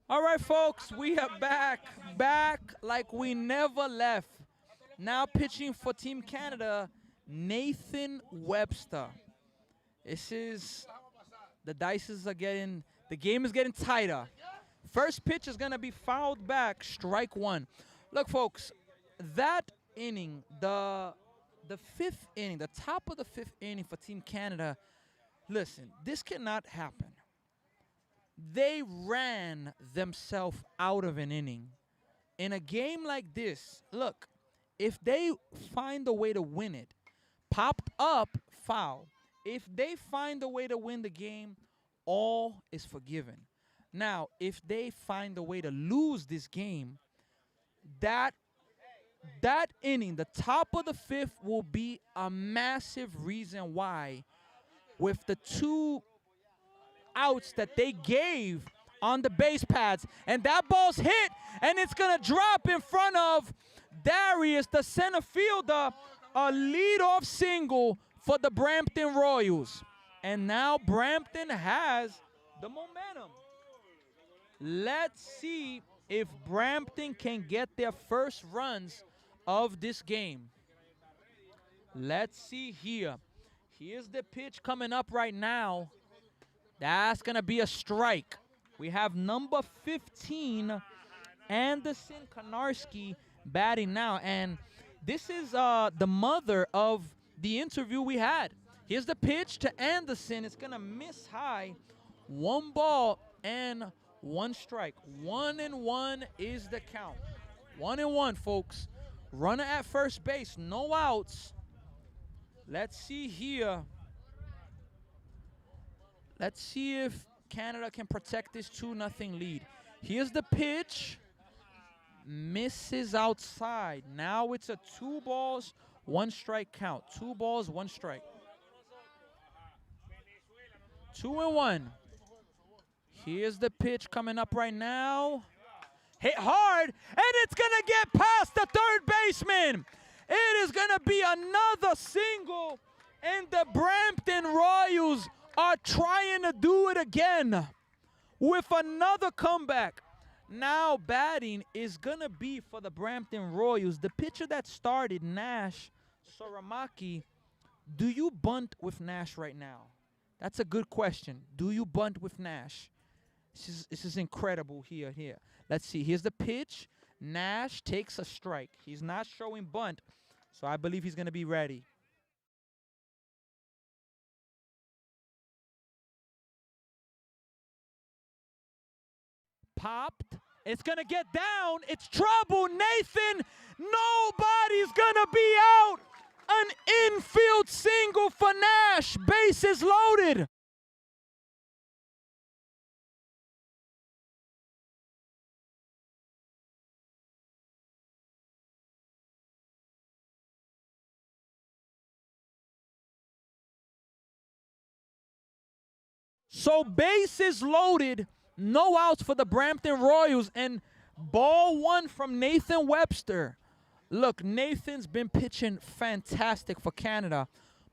All right, folks, we are back like we never left. Now pitching for Team Canada, Nathan Webster. This is the dices are getting the game is getting tighter. First pitch is gonna be fouled back, strike one. Look, folks, that inning, the fifth inning, the top of the fifth inning for Team Canada. Listen, this cannot happen. They ran themselves out of an inning. In a game like this, look, if they find a way to win it, popped up, foul. If they find a way to win the game, all is forgiven. Now, if they find a way to lose this game, that that inning, the top of the fifth, will be a massive reason why, with the two outs that they gave on the base pads. And that ball's hit, and it's going to drop in front of Darius, the center fielder, a leadoff single for the Brampton Royals. And now Brampton has the momentum. Let's see if Brampton can get their first runs of this game. Let's see here. Here's the pitch coming up right now. That's going to be a strike. We have number 15, Anderson Konarski, batting now. And this is the mother of the interview we had. Here's the pitch to Anderson. It's going to miss high. One ball and one strike. 1-1 is the count. 1-1, folks. Runner at first base. No outs. Let's see here. Let's see if Canada can protect this 2-0 lead. Here's the pitch. Misses outside. Now it's a 2 balls, 1 strike count. 2 balls, 1 strike. 2-1. Here's the pitch coming up right now. Hit hard, and it's going to get past the third baseman. It is going to be another single, and the Brampton Royals are trying to do it again with another comeback. Now batting is going to be for the Brampton Royals. The pitcher that started, Nash Soramaki. Do you bunt with Nash right now? That's a good question. Do you bunt with Nash? This is incredible here. Let's see. Here's the pitch. Nash takes a strike. He's not showing bunt, so I believe he's going to be ready. Popped. It's going to get down. It's trouble. Nathan, nobody's going to be out. An infield single for Nash. Bases loaded. So bases loaded, no outs for the Brampton Royals, and ball one from Nathan Webster. Look, Nathan's been pitching fantastic for Canada,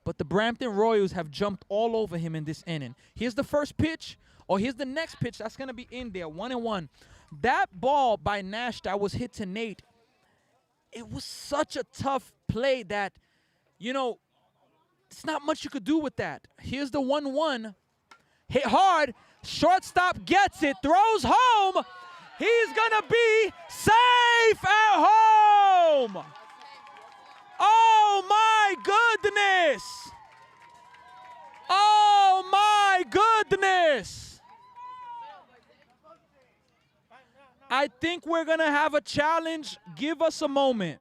but the Brampton Royals have jumped all over him in this inning. Here's the first pitch, or here's the next pitch that's going to be in there, 1-1. That ball by Nash that was hit to Nate, it was such a tough play that, it's not much you could do with that. Here's the 1-1. Hit hard, shortstop gets it, throws home. He's gonna be safe at home. Oh my goodness. Oh my goodness. I think we're gonna have a challenge. Give us a moment.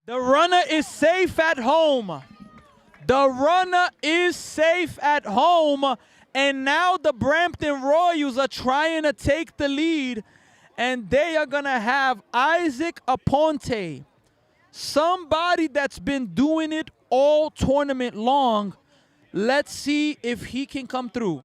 The runner is safe at home. The runner is safe at home. And now the Brampton Royals are trying to take the lead. And they are going to have Isaac Aponte, somebody that's been doing it all tournament long. Let's see if he can come through.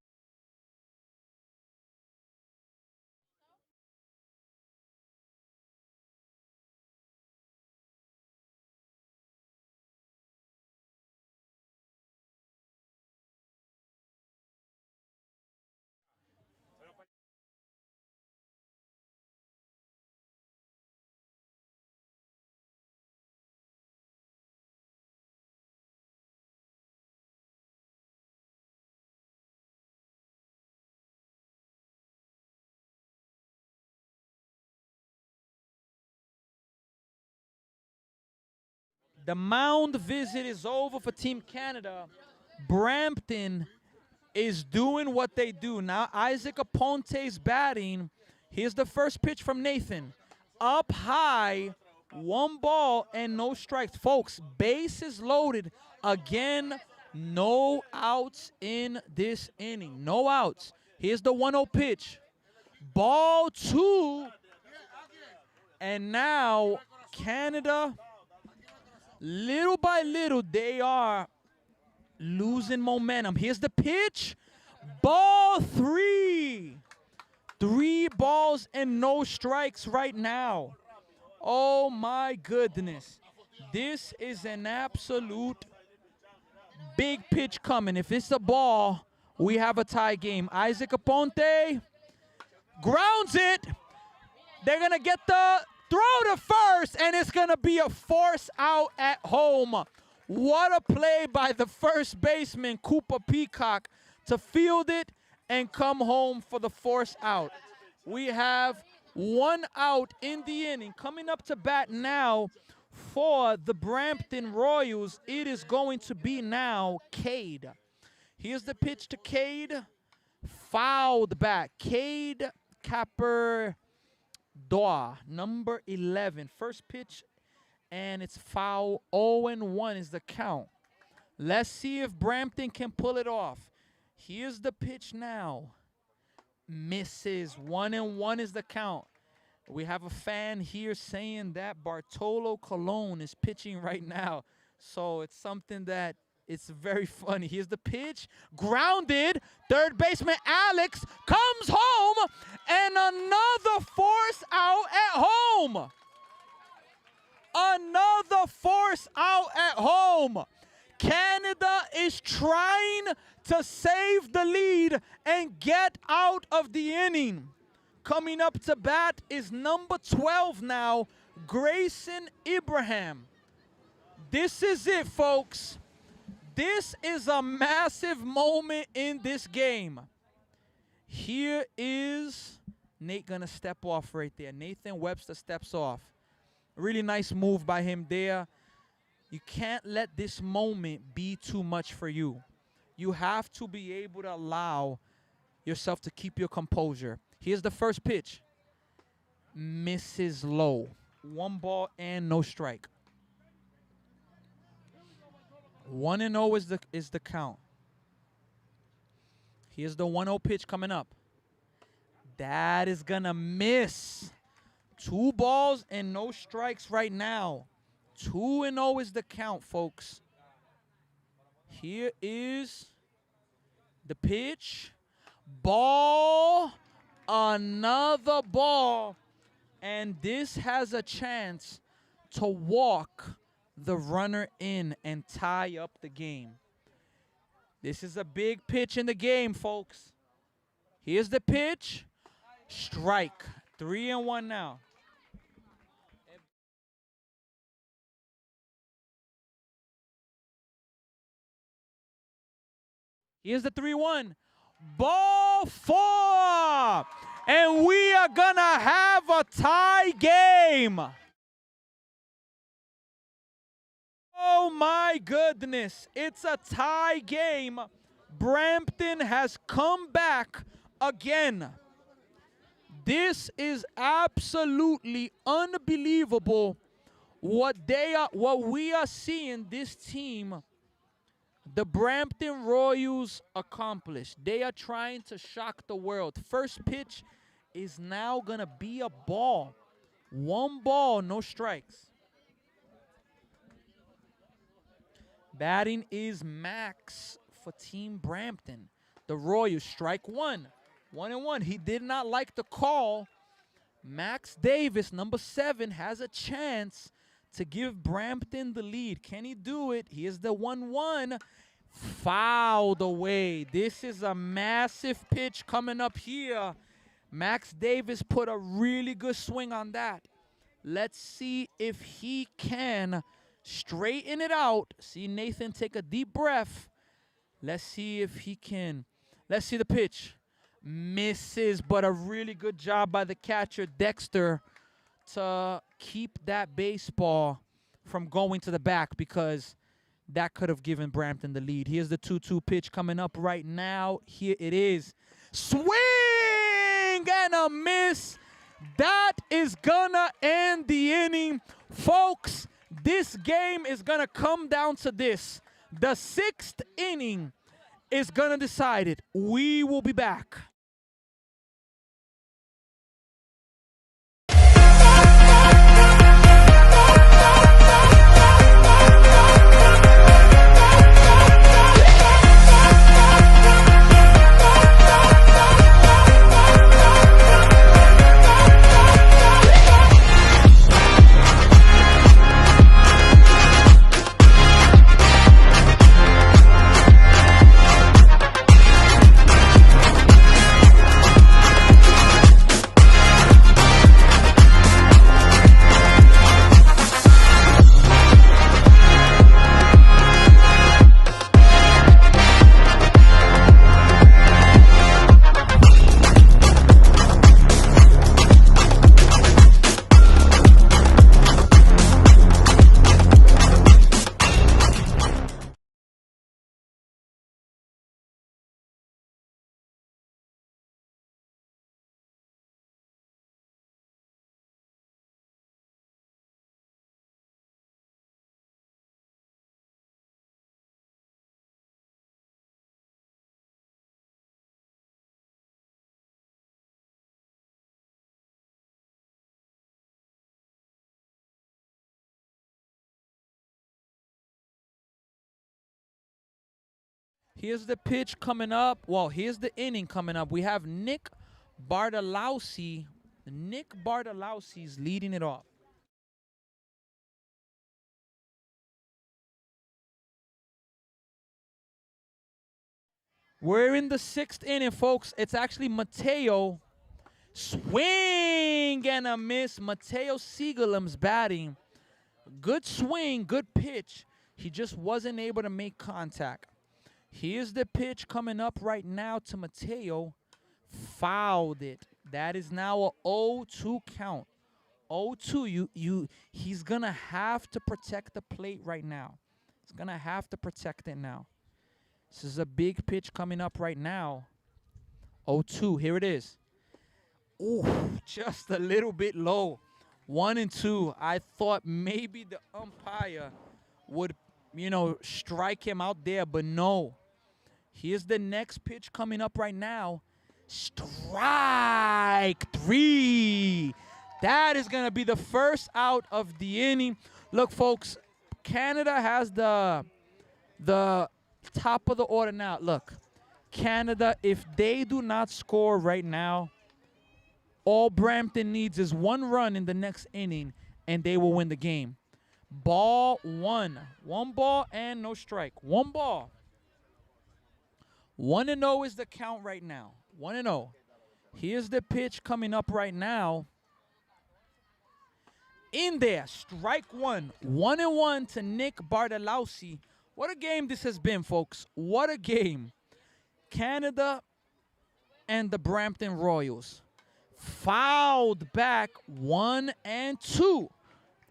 The mound visit is over for Team Canada. Brampton is doing what they do. Now Isaac Aponte's batting. Here's the first pitch from Nathan. Up high, 1 ball and no strikes. Folks, bases loaded. Again, no outs in this inning. No outs. Here's the 1-0 pitch. Ball 2. And now Canada, little by little, they are losing momentum. Here's the pitch. Ball 3. 3 balls and no strikes right now. Oh my goodness. This is an absolute big pitch coming. If it's a ball, we have a tie game. Isaac Aponte grounds it. They're going to get the throw to first, and it's going to be a force out at home. What a play by the first baseman, Cooper Peacock, to field it and come home for the force out. We have 1 out in the inning. Coming up to bat now for the Brampton Royals, it is going to be now Cade. Here's the pitch to Cade. Fouled back. Cade Capper Doa, number 11. First pitch, and it's foul. 0-1 is the count. Let's see if Brampton can pull it off. Here's the pitch now. Misses. 1-1 is the count. We have a fan here saying that Bartolo Colon is pitching right now. So it's something that it's very funny. Here's the pitch. Grounded. Third baseman Alex comes home. And another force out at home. Another force out at home. Canada is trying to save the lead and get out of the inning. Coming up to bat is number 12 now, Grayson Ibrahim. This is it, folks. This is a massive moment in this game. Here is Nate gonna step off right there. Nathan Webster steps off. Really nice move by him there. You can't let this moment be too much for you. You have to be able to allow yourself to keep your composure. Here's the first pitch. Misses low. 1 ball and no strike. 1-0 is the count. Here's the 1-0 pitch coming up. That is gonna miss. 2 balls and no strikes right now. 2-0 is the count, folks. Here is the pitch. Ball. Another ball. And this has a chance to walk the runner in and tie up the game. This is a big pitch in the game, folks. Here's the pitch. Strike. 3-1 now. Here's the 3-1. Ball 4. And we are going to have a tie game. Oh, my goodness. It's a tie game. Brampton has come back again. This is absolutely unbelievable What we are seeing this team, the Brampton Royals, accomplish. They are trying to shock the world. First pitch is now gonna be a ball. One ball, no strikes. Batting is Max for Team Brampton. The Royals strike one. 1-1. He did not like the call. Max Davis, number 7, has a chance to give Brampton the lead. Can he do it? Here's the 1-1. Fouled away. This is a massive pitch coming up here. Max Davis put a really good swing on that. Let's see if he can straighten it out. See Nathan take a deep breath. Let's see if he can. Let's see the pitch. Misses, but a really good job by the catcher, Dexter, to keep that baseball from going to the back, because that could have given Brampton the lead. Here's the 2-2 pitch coming up right now. Here it is. Swing and a miss. That is gonna end the inning. Folks, this game is gonna come down to this. The 6th inning is gonna decide it. We will be back. Here's the pitch coming up. Well, here's the inning coming up. We have Nick Bartolowski. Nick Bartolowski's leading it off. We're in the 6th inning, folks. It's actually Mateo. Swing and a miss. Mateo Siegelim's batting. Good swing, good pitch. He just wasn't able to make contact. Here's the pitch coming up right now to Mateo. Fouled it. That is now a 0-2 count. 0-2. He's gonna have to protect the plate right now. He's gonna have to protect it now. This is a big pitch coming up right now. 0-2. Here it is. Ooh, just a little bit low. 1-2. I thought maybe the umpire would, strike him out there, but no. Here's the next pitch coming up right now. Strike 3. That is going to be the first out of the inning. Look, folks, Canada has the top of the order now. Look, Canada, if they do not score right now, all Brampton needs is 1 run in the next inning, and they will win the game. Ball 1. 1 ball and no strike. 1 ball. 1-0 is the count right now. 1-0. Here's the pitch coming up right now. In there, strike 1. 1-1 to Nick Bartolowski. What a game this has been, folks. What a game. Canada and the Brampton Royals. Fouled back. 1-2.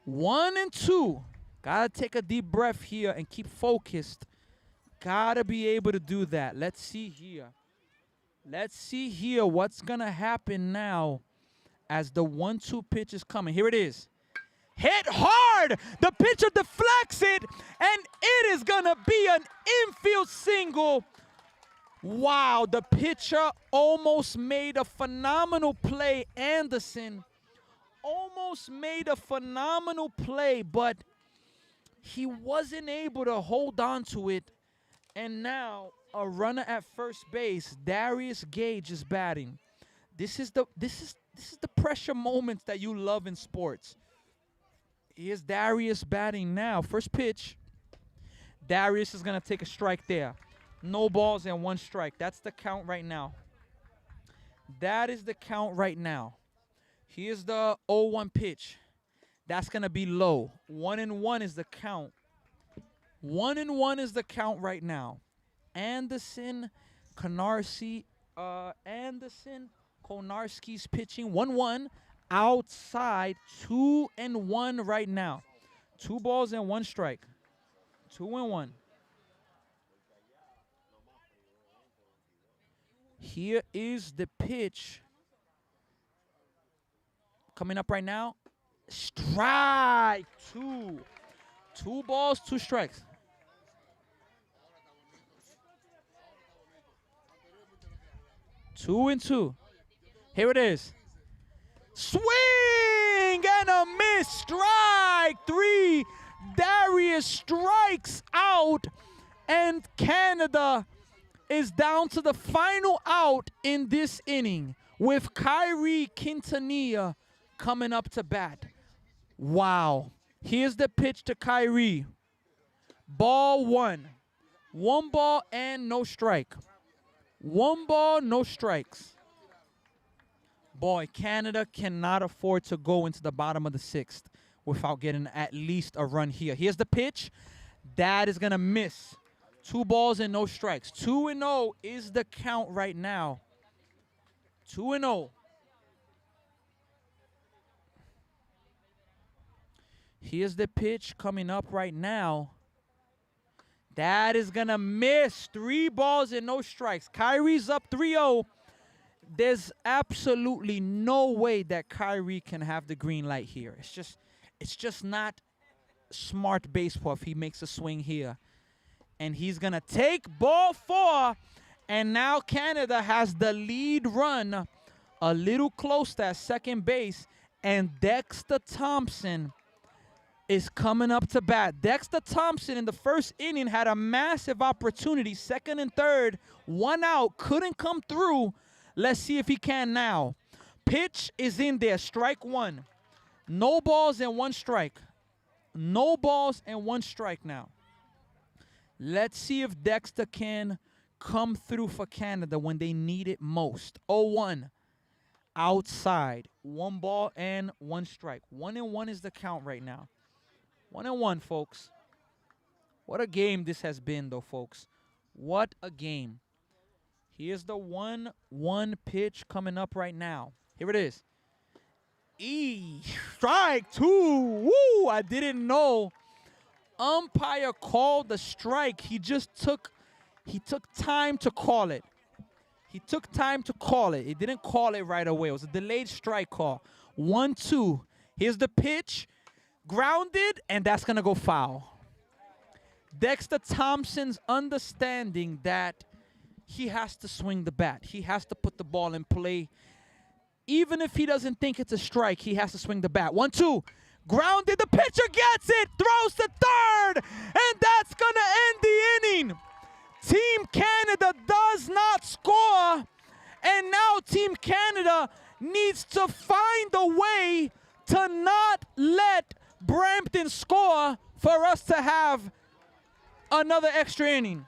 1-2. Gotta take a deep breath here and keep focused. Gotta be able to do that. Let's see here. Let's see here what's gonna happen now as the 1-2 pitch is coming. Here it is. Hit hard. The pitcher deflects it, and it is going to be an infield single. Wow, the pitcher almost made a phenomenal play. Anderson almost made a phenomenal play, but he wasn't able to hold on to it. And now a runner at first base, Darius Gage, is batting. This is the pressure moments that you love in sports. Here's Darius batting now. First pitch. Darius is going to take a strike there. No balls and 1 strike. That's the count right now. That is the count right now. Here's the 0-1 pitch. That's going to be low. 1-1 is the count. 1-1 is the count right now. Anderson, Konarski, Konarski's pitching 1-1 outside. 2-1 right now. 2 balls and 1 strike. 2-1. Here is the pitch. Coming up right now. Strike 2. 2 balls, 2 strikes. Two and two. Here it is. Swing and a miss. Strike 3. Darius strikes out, and Canada is down to the final out in this inning with Kyrie Quintanilla coming up to bat. Wow. Here's the pitch to Kyrie. Ball 1. 1 ball and no strike. 1 ball, no strikes. Boy, Canada cannot afford to go into the bottom of the 6th without getting at least a run here. Here's the pitch. That is going to miss. 2 balls and no strikes. 2-0 is the count right now. 2-0. Here's the pitch coming up right now. That is going to miss. 3 balls and no strikes. Kyrie's up 3-0. There's absolutely no way that Kyrie can have the green light here. It's just not smart baseball if he makes a swing here. And he's going to take ball 4. And now Canada has the lead run a little close to second base. And Dexter Thompson is coming up to bat. Dexter Thompson in the first inning had a massive opportunity. 2nd and 3rd, 1 out, couldn't come through. Let's see if he can now. Pitch is in there, strike 1. No balls and 1 strike. No balls and 1 strike now. Let's see if Dexter can come through for Canada when they need it most. 0-1 outside. 1 ball and 1 strike. 1-1 is the count right now. 1-1, folks. What a game this has been, though, folks. What a game. Here's the 1-1 pitch coming up right now. Here it is. Strike 2. Woo! I didn't know. Umpire called the strike. He took time to call it. He took time to call it. He didn't call it right away. It was a delayed strike call. 1-2. Here's the pitch. Grounded, and that's going to go foul. Dexter Thompson's understanding that he has to swing the bat. He has to put the ball in play. Even if he doesn't think it's a strike, he has to swing the bat. 1-2. Grounded. The pitcher gets it. Throws to 3rd. And that's going to end the inning. Team Canada does not score. And now Team Canada needs to find a way to not let Brampton score for us to have another extra inning.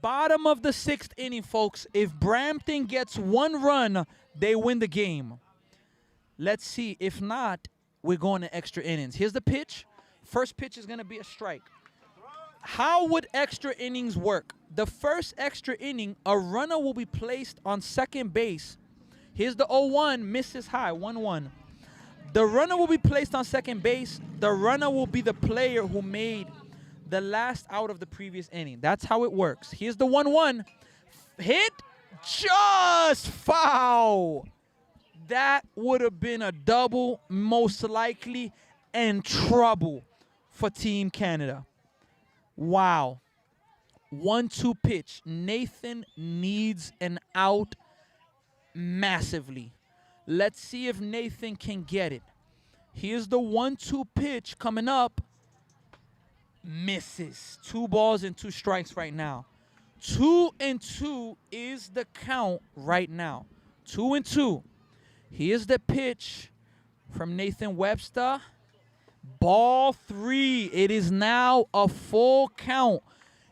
bottom of the 6th inning, folks. If Brampton gets 1 run, they win the game. Let's see. If not, we're going to extra innings. Here's the pitch. First pitch is going to be a strike. How would extra innings work? The first extra inning, a runner will be placed on second base. Here's the 0-1, misses high, 1-1. The runner will be placed on second base. The runner will be the player who made the last out of the previous inning. That's how it works. Here's the 1-1. Hit, just foul. That would have been a double, most likely, and trouble for Team Canada. Wow. 1-2 pitch. Nathan needs an out massively. Let's see if Nathan can get it. Here's the 1-2 pitch coming up. Misses. 2 balls and 2 strikes right now. 2-2 is the count right now. 2-2. Here's the pitch from Nathan Webster. Ball 3. It is now a full count.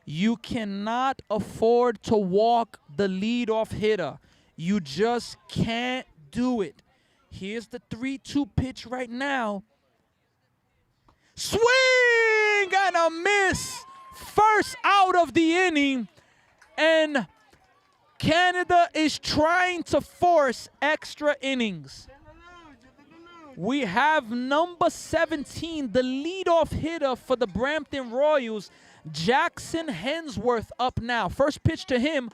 You cannot afford to walk the leadoff hitter. You just can't do it. Here's the 3-2 pitch right now. Swing and a miss. First out of the inning. And Canada is trying to force extra innings. We have number 17, the leadoff hitter for the Brampton Royals, Jackson Hensworth, up now. First pitch to him.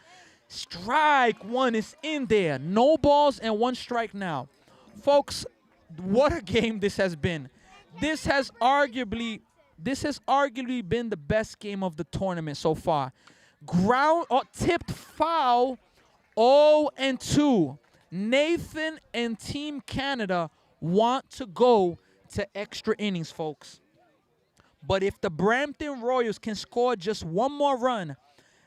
Strike 1 is in there. No balls and 1 strike now. Folks, what a game this has been. This has arguably been the best game of the tournament so far. Ground or tipped foul, 0-2. Nathan and Team Canada want to go to extra innings, folks. But if the Brampton Royals can score just 1 more run,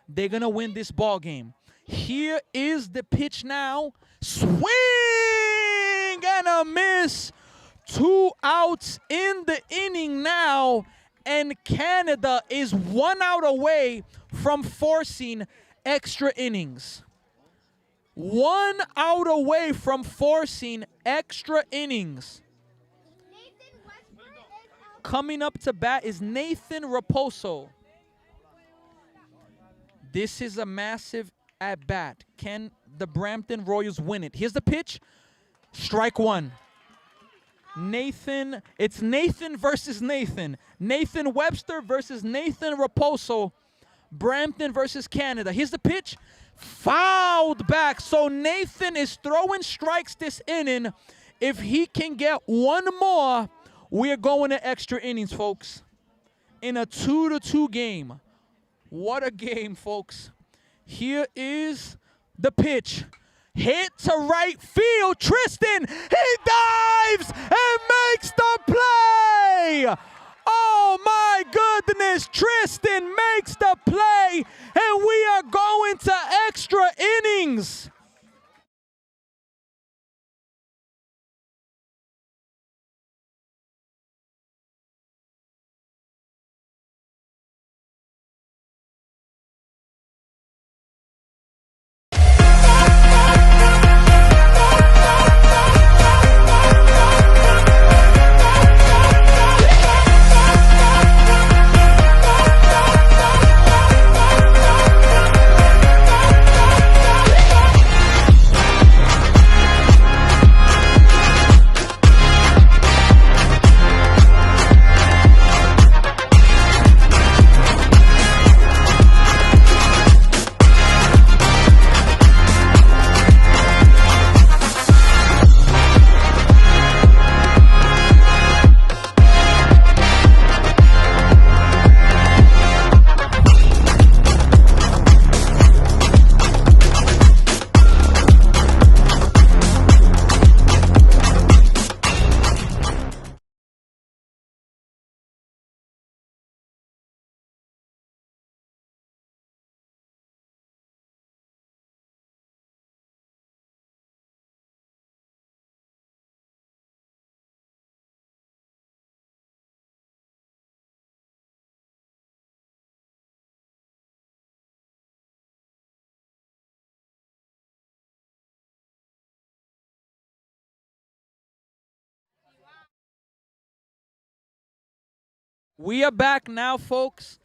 they're going to win this ball game. Here is the pitch now. Swing and a miss. 2 outs in the inning now. And Canada is 1 out away from forcing extra innings. 1 out away from forcing extra innings. Coming up to bat is Nathan Raposo. This is a massive at bat. Can the Brampton Royals win it? Here's the pitch. Strike 1. Nathan, it's Nathan versus Nathan. Nathan Webster versus Nathan Raposo. Brampton versus Canada. Here's the pitch. Fouled back. So Nathan is throwing strikes this inning. If he can get 1 more, we're going to extra innings, folks. In a 2-2 game. What a game, folks. Here is the pitch. Hit to right field. Tristan, he dives and makes the play. Oh, my goodness. Tristan makes the play, and we are going to extra innings. We are back now, folks,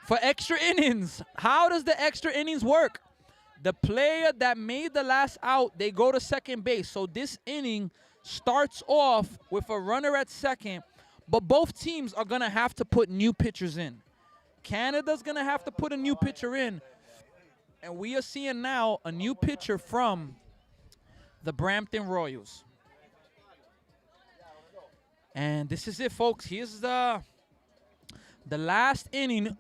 for extra innings. How does the extra innings work? The player that made the last out, they go to second base. So this inning starts off with a runner at second, but both teams are going to have to put new pitchers in. Canada's going to have to put a new pitcher in, and we are seeing now a new pitcher from the Brampton Royals. And this is it, folks. Here's the last inning,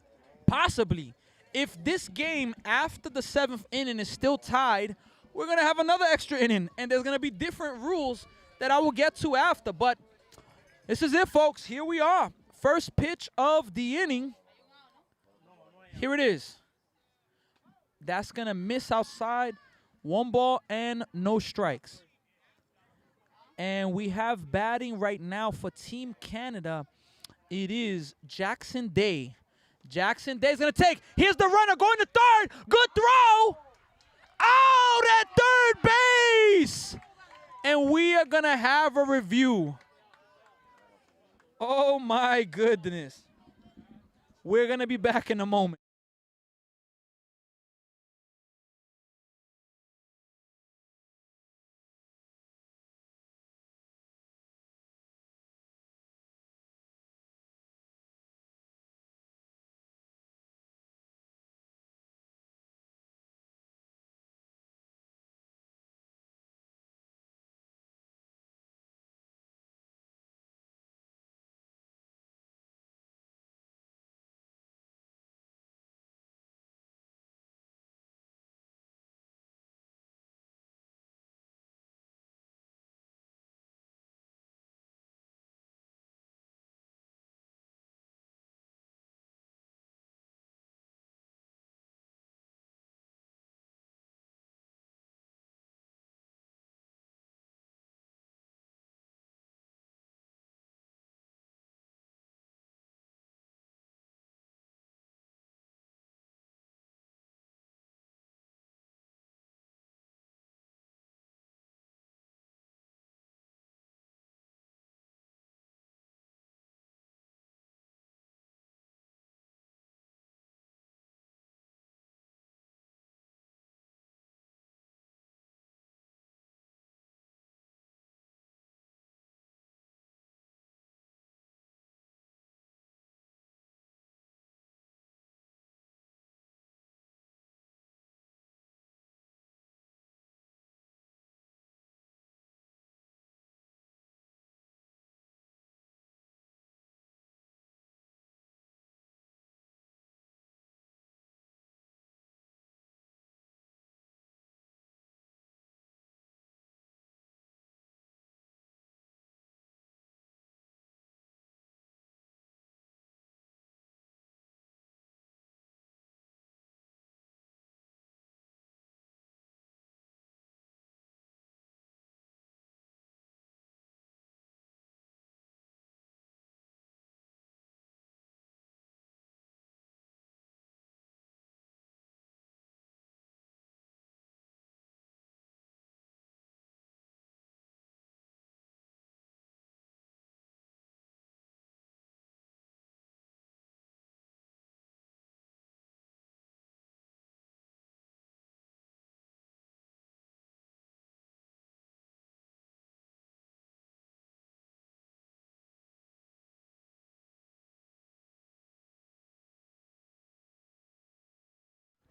possibly. If this game after the 7th inning is still tied, we're going to have another extra inning, and there's going to be different rules that I will get to after. But this is it, folks. Here we are. First pitch of the inning. Here it is. That's going to miss outside. 1 ball and no strikes. And we have batting right now for Team Canada. It is Jackson Day. Jackson Day's going to take. Here's the runner going to third. Good throw. Out at third base. And we are going to have a review. Oh, my goodness. We're going to be back in a moment.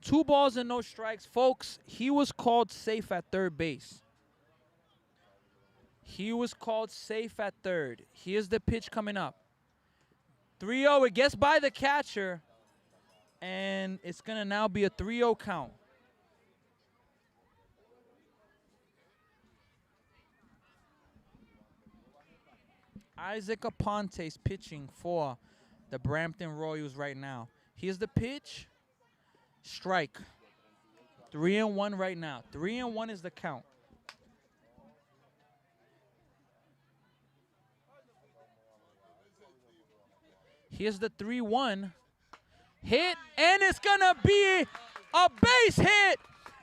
Two balls and no strikes. Folks, he was called safe at third base. He was called safe at third. Here's the pitch coming up. 3-0. It gets by the catcher, and it's going to now be a 3-0 count. Isaac Aponte's pitching for the Brampton Royals right now. Here's the pitch. Strike. 3-1 right now. 3-1 is the count. Here's the 3-1. Hit, and it's going to be a base hit.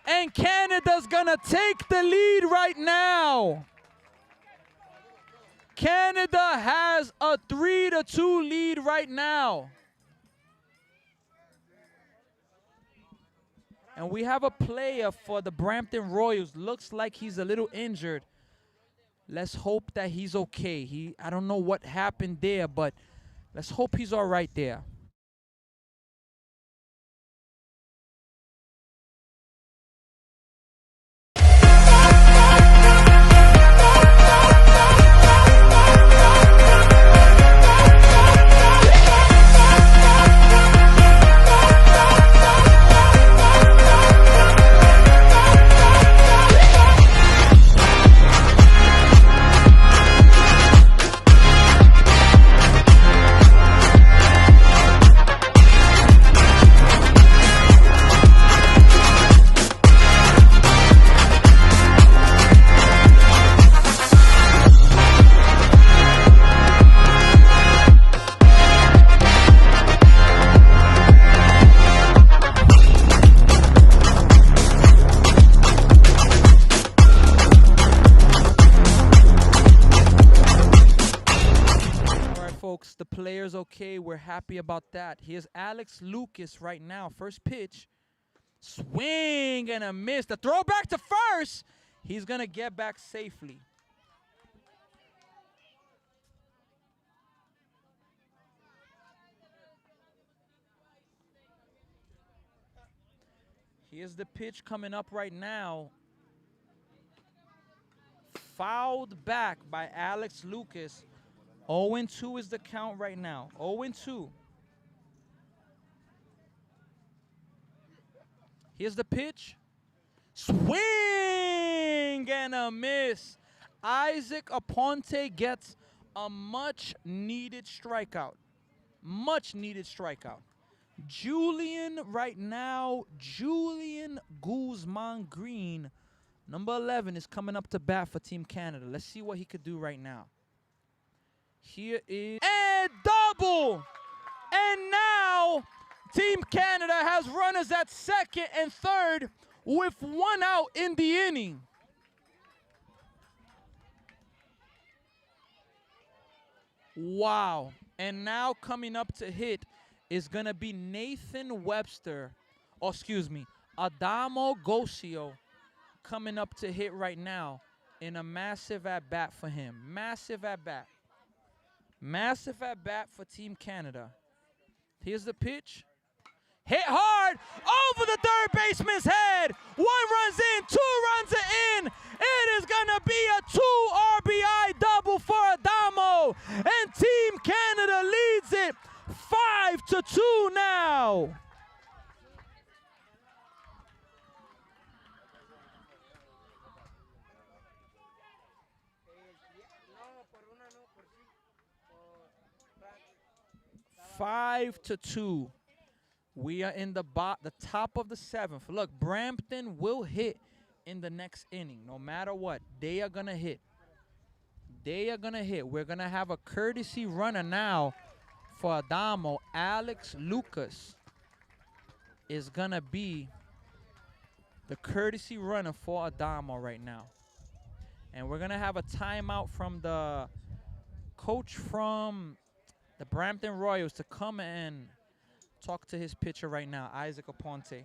And Canada's going to take the lead right now. Canada has a 3-2 lead right now. And we have a player for the Brampton Royals. Looks like he's a little injured. Let's hope that he's okay. I don't know what happened there, but let's hope he's all right there. Folks, the player's okay. We're happy about that. Here's Alex Lucas right now. First pitch. Swing and a miss. The throw back to first. He's going to get back safely. Here's the pitch coming up right now. Fouled back by Alex Lucas. 0-2 is the count right now. 0-2. Here's the pitch. Swing and a miss. Isaac Aponte gets a much-needed strikeout. Much-needed strikeout. Julian right now, Julian Guzman Green, number 11, is coming up to bat for Team Canada. Let's see what he could do right now. Here is a double. And now Team Canada has runners at second and third with 1 out in the inning. Wow. And now coming up to hit is going to be Nathan Webster. Oh, excuse me. Adamo Gocio coming up to hit right now in a massive at-bat for him. Massive at-bat. Massive at-bat for Team Canada. Here's the pitch. Hit hard over the third baseman's head. 1 runs in, 2 runs in. It is going to be a 2 RBI double for Adamo. And Team Canada leads it 5-2 now. Five to 2. We are in the top of the 7th. Look, Brampton will hit in the next inning. No matter what, they are going to hit. They are going to hit. We're going to have a courtesy runner now for Adamo. Alex Lucas is going to be the courtesy runner for Adamo right now. And we're going to have a timeout from the coach from the Brampton Royals to come and talk to his pitcher right now, Isaac Aponte.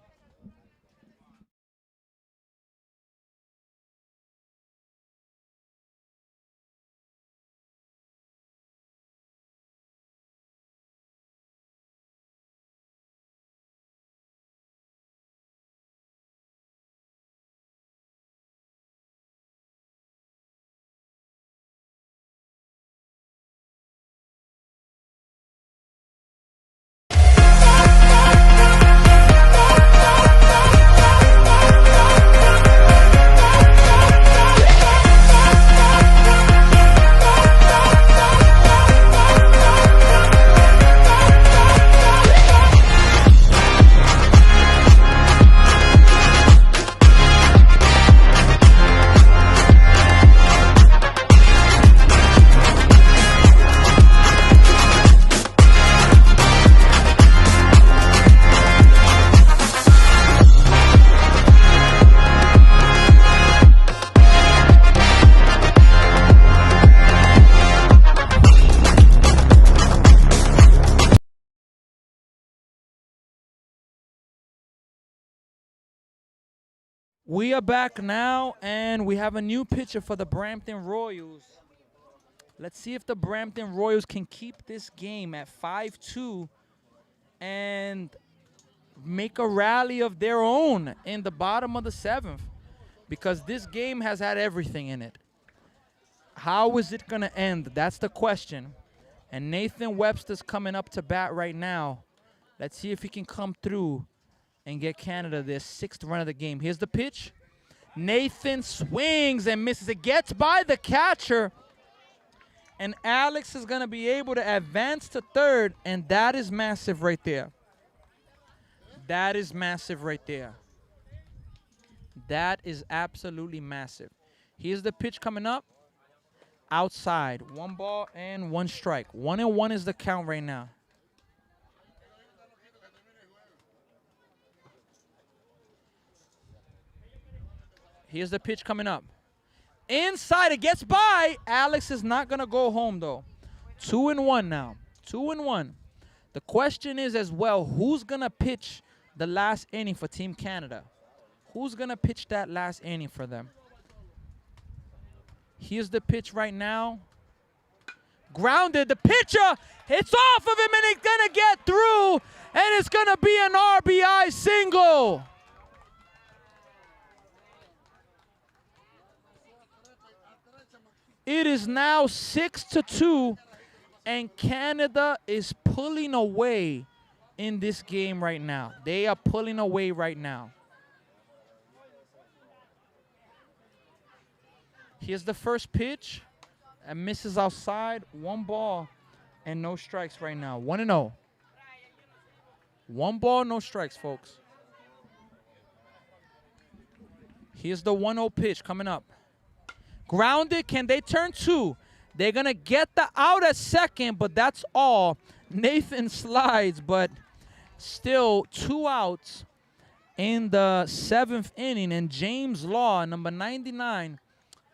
We are back now, and we have a new pitcher for the Brampton Royals. Let's see if the Brampton Royals can keep this game at 5-2 and make a rally of their own in the bottom of the seventh, because this game has had everything in it. How is it going to end? That's the question. And Nathan Webster's coming up to bat right now. Let's see if he can come through and get Canada their 6th run of the game. Here's the pitch. Nathan swings and misses. It gets by the catcher. And Alex is going to be able to advance to third, and that is massive right there. That is massive right there. That is absolutely massive. Here's the pitch coming up. Outside. 1 ball and 1 strike. 1-1 is the count right now. Here's the pitch coming up. Inside, it gets by. Alex is not going to go home, though. 2-1 now. 2-1. The question is as well, who's going to pitch the last inning for Team Canada? Who's going to pitch that last inning for them? Here's the pitch right now. Grounded. The pitcher hits off of him, and it's going to get through, and it's going to be an RBI single. It is now 6-2, and Canada is pulling away in this game right now. They are pulling away right now. Here's the first pitch. And misses outside. 1 ball and no strikes right now. 1-0. 1 ball, no strikes, folks. Here's the 1-0 pitch coming up. Grounded. Can they turn 2? They're going to get the out at second, but that's all. Nathan slides, but still 2 outs in the 7th inning. And James Law, number 99,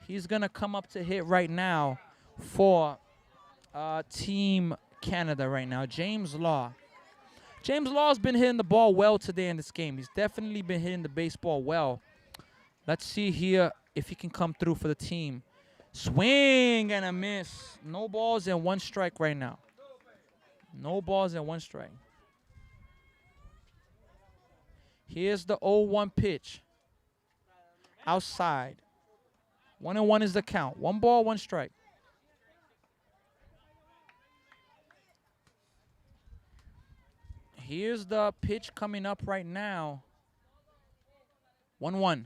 he's going to come up to hit right now for Team Canada right now. James Law. James Law's been hitting the ball well today in this game. He's definitely been hitting the baseball well. Let's see here if he can come through for the team. Swing and a miss. No balls and 1 strike right now. No balls and 1 strike. Here's the 0-1 pitch. Outside. 1-1 is the count. 1 ball, 1 strike. Here's the pitch coming up right now. 1-1.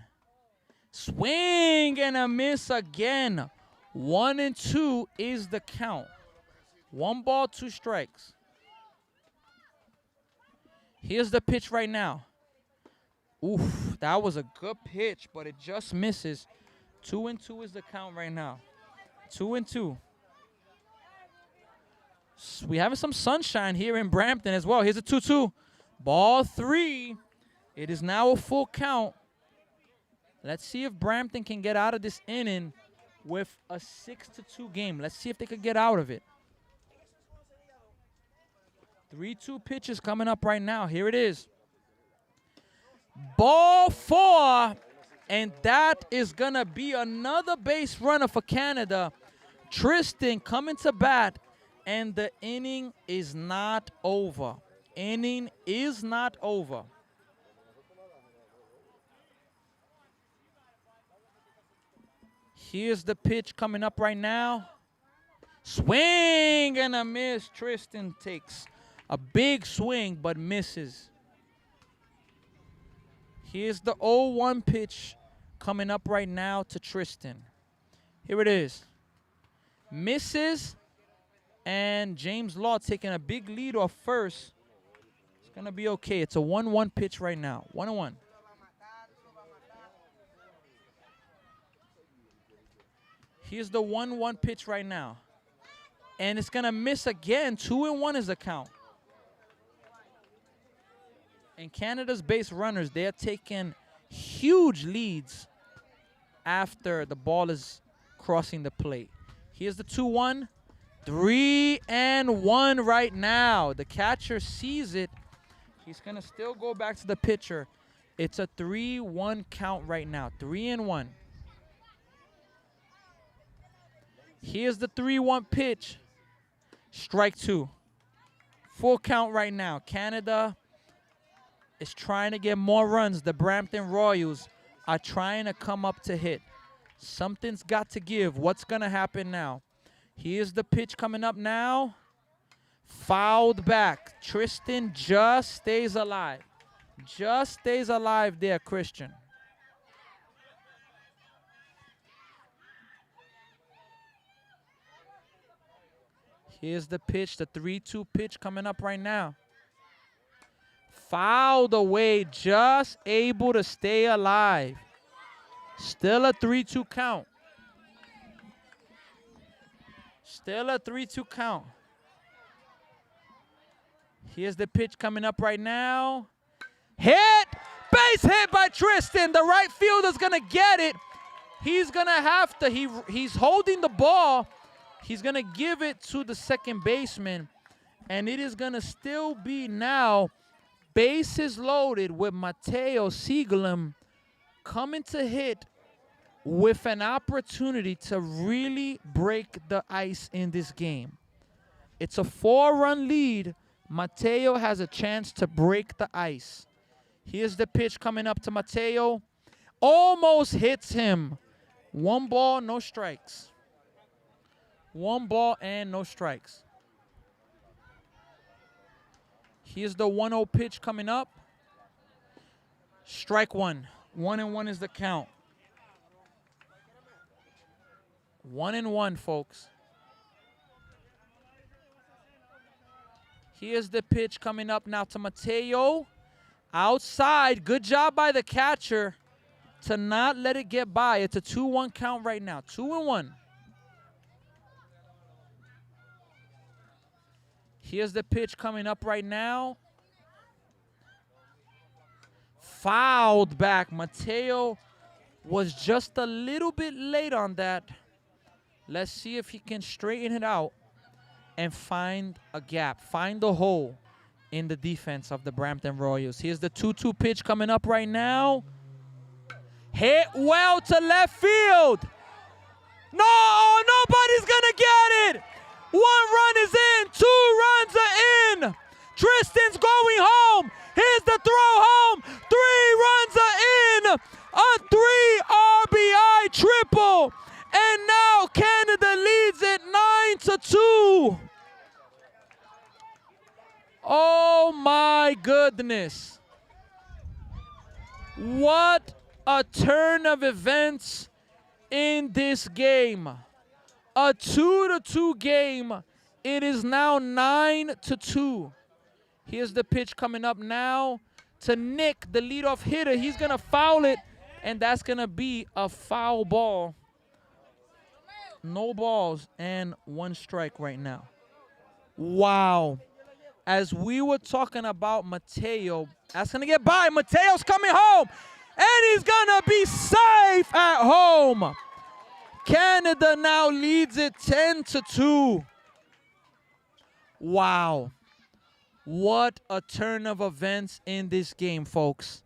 Swing and a miss again. 1-2 is the count. 1 ball, 2 strikes. Here's the pitch right now. Oof, that was a good pitch, but it just misses. 2-2 is the count right now. 2-2. We having some sunshine here in Brampton as well. Here's a 2-2. Ball 3. It is now a full count. Let's see if Brampton can get out of this inning with a 6-2 game. Let's see if they could get out of it. 3-2 pitches coming up right now. Here it is. Ball 4. And that is going to be another base runner for Canada. Tristan coming to bat. And the inning is not over. Inning is not over. Here's the pitch coming up right now. Swing and a miss. Tristan takes a big swing but misses. Here's the 0-1 pitch coming up right now to Tristan. Here it is. Misses, and James Law taking a big lead off first. It's going to be okay. It's a 1-1 pitch right now. 1-1. Here's the 1-1 pitch right now. And it's going to miss again. 2-1 is the count. And Canada's base runners, they're taking huge leads after the ball is crossing the plate. Here's the 2-1. 3-1 right now. The catcher sees it. He's going to still go back to the pitcher. It's a 3-1 count right now. 3-1. Here's the 3-1 pitch. Strike 2. Full count right now. Canada is trying to get more runs. The Brampton Royals are trying to come up to hit. Something's got to give. What's going to happen now? Here's the pitch coming up now. Fouled back. Tristan just stays alive. Just stays alive there, Christian. Here's the pitch, the 3-2 pitch coming up right now. Fouled away, just able to stay alive. Still a 3-2 count. Still a 3-2 count. Here's the pitch coming up right now. Hit! Base hit by Tristan. The right fielder's going to get it. He's going to have to. He's holding the ball. He's going to give it to the second baseman. And it is going to still be now bases loaded with Mateo Siegelum coming to hit with an opportunity to really break the ice in this game. It's a 4-run lead. Mateo has a chance to break the ice. Here's the pitch coming up to Mateo. Almost hits him. 1 ball, no strikes. 1 ball and no strikes. Here's the 1-0 pitch coming up. Strike 1. 1-1 is the count. 1-1, folks. Here's the pitch coming up now to Mateo. Outside. Good job by the catcher to not let it get by. It's a 2-1 count right now. 2-1. Here's the pitch coming up right now. Fouled back. Mateo was just a little bit late on that. Let's see if he can straighten it out and find a gap, find a hole in the defense of the Brampton Royals. Here's the 2-2 pitch coming up right now. Hit well to left field. No, nobody's going to get it. 1 run is in. 2 runs are in. Tristan's going home. Here's the throw home. 3 runs are in. A 3 RBI triple. And now Canada leads it 9-2. Oh my goodness. What a turn of events in this game. A 2-2 game. It is now 9-2. Here's the pitch coming up now to Nick, the leadoff hitter. He's going to foul it, and that's going to be a foul ball. No balls and 1 strike right now. Wow. As we were talking about Mateo, that's going to get by. Mateo's coming home, and he's going to be safe at home. Canada now leads it 10-2. Wow. What a turn of events in this game, folks.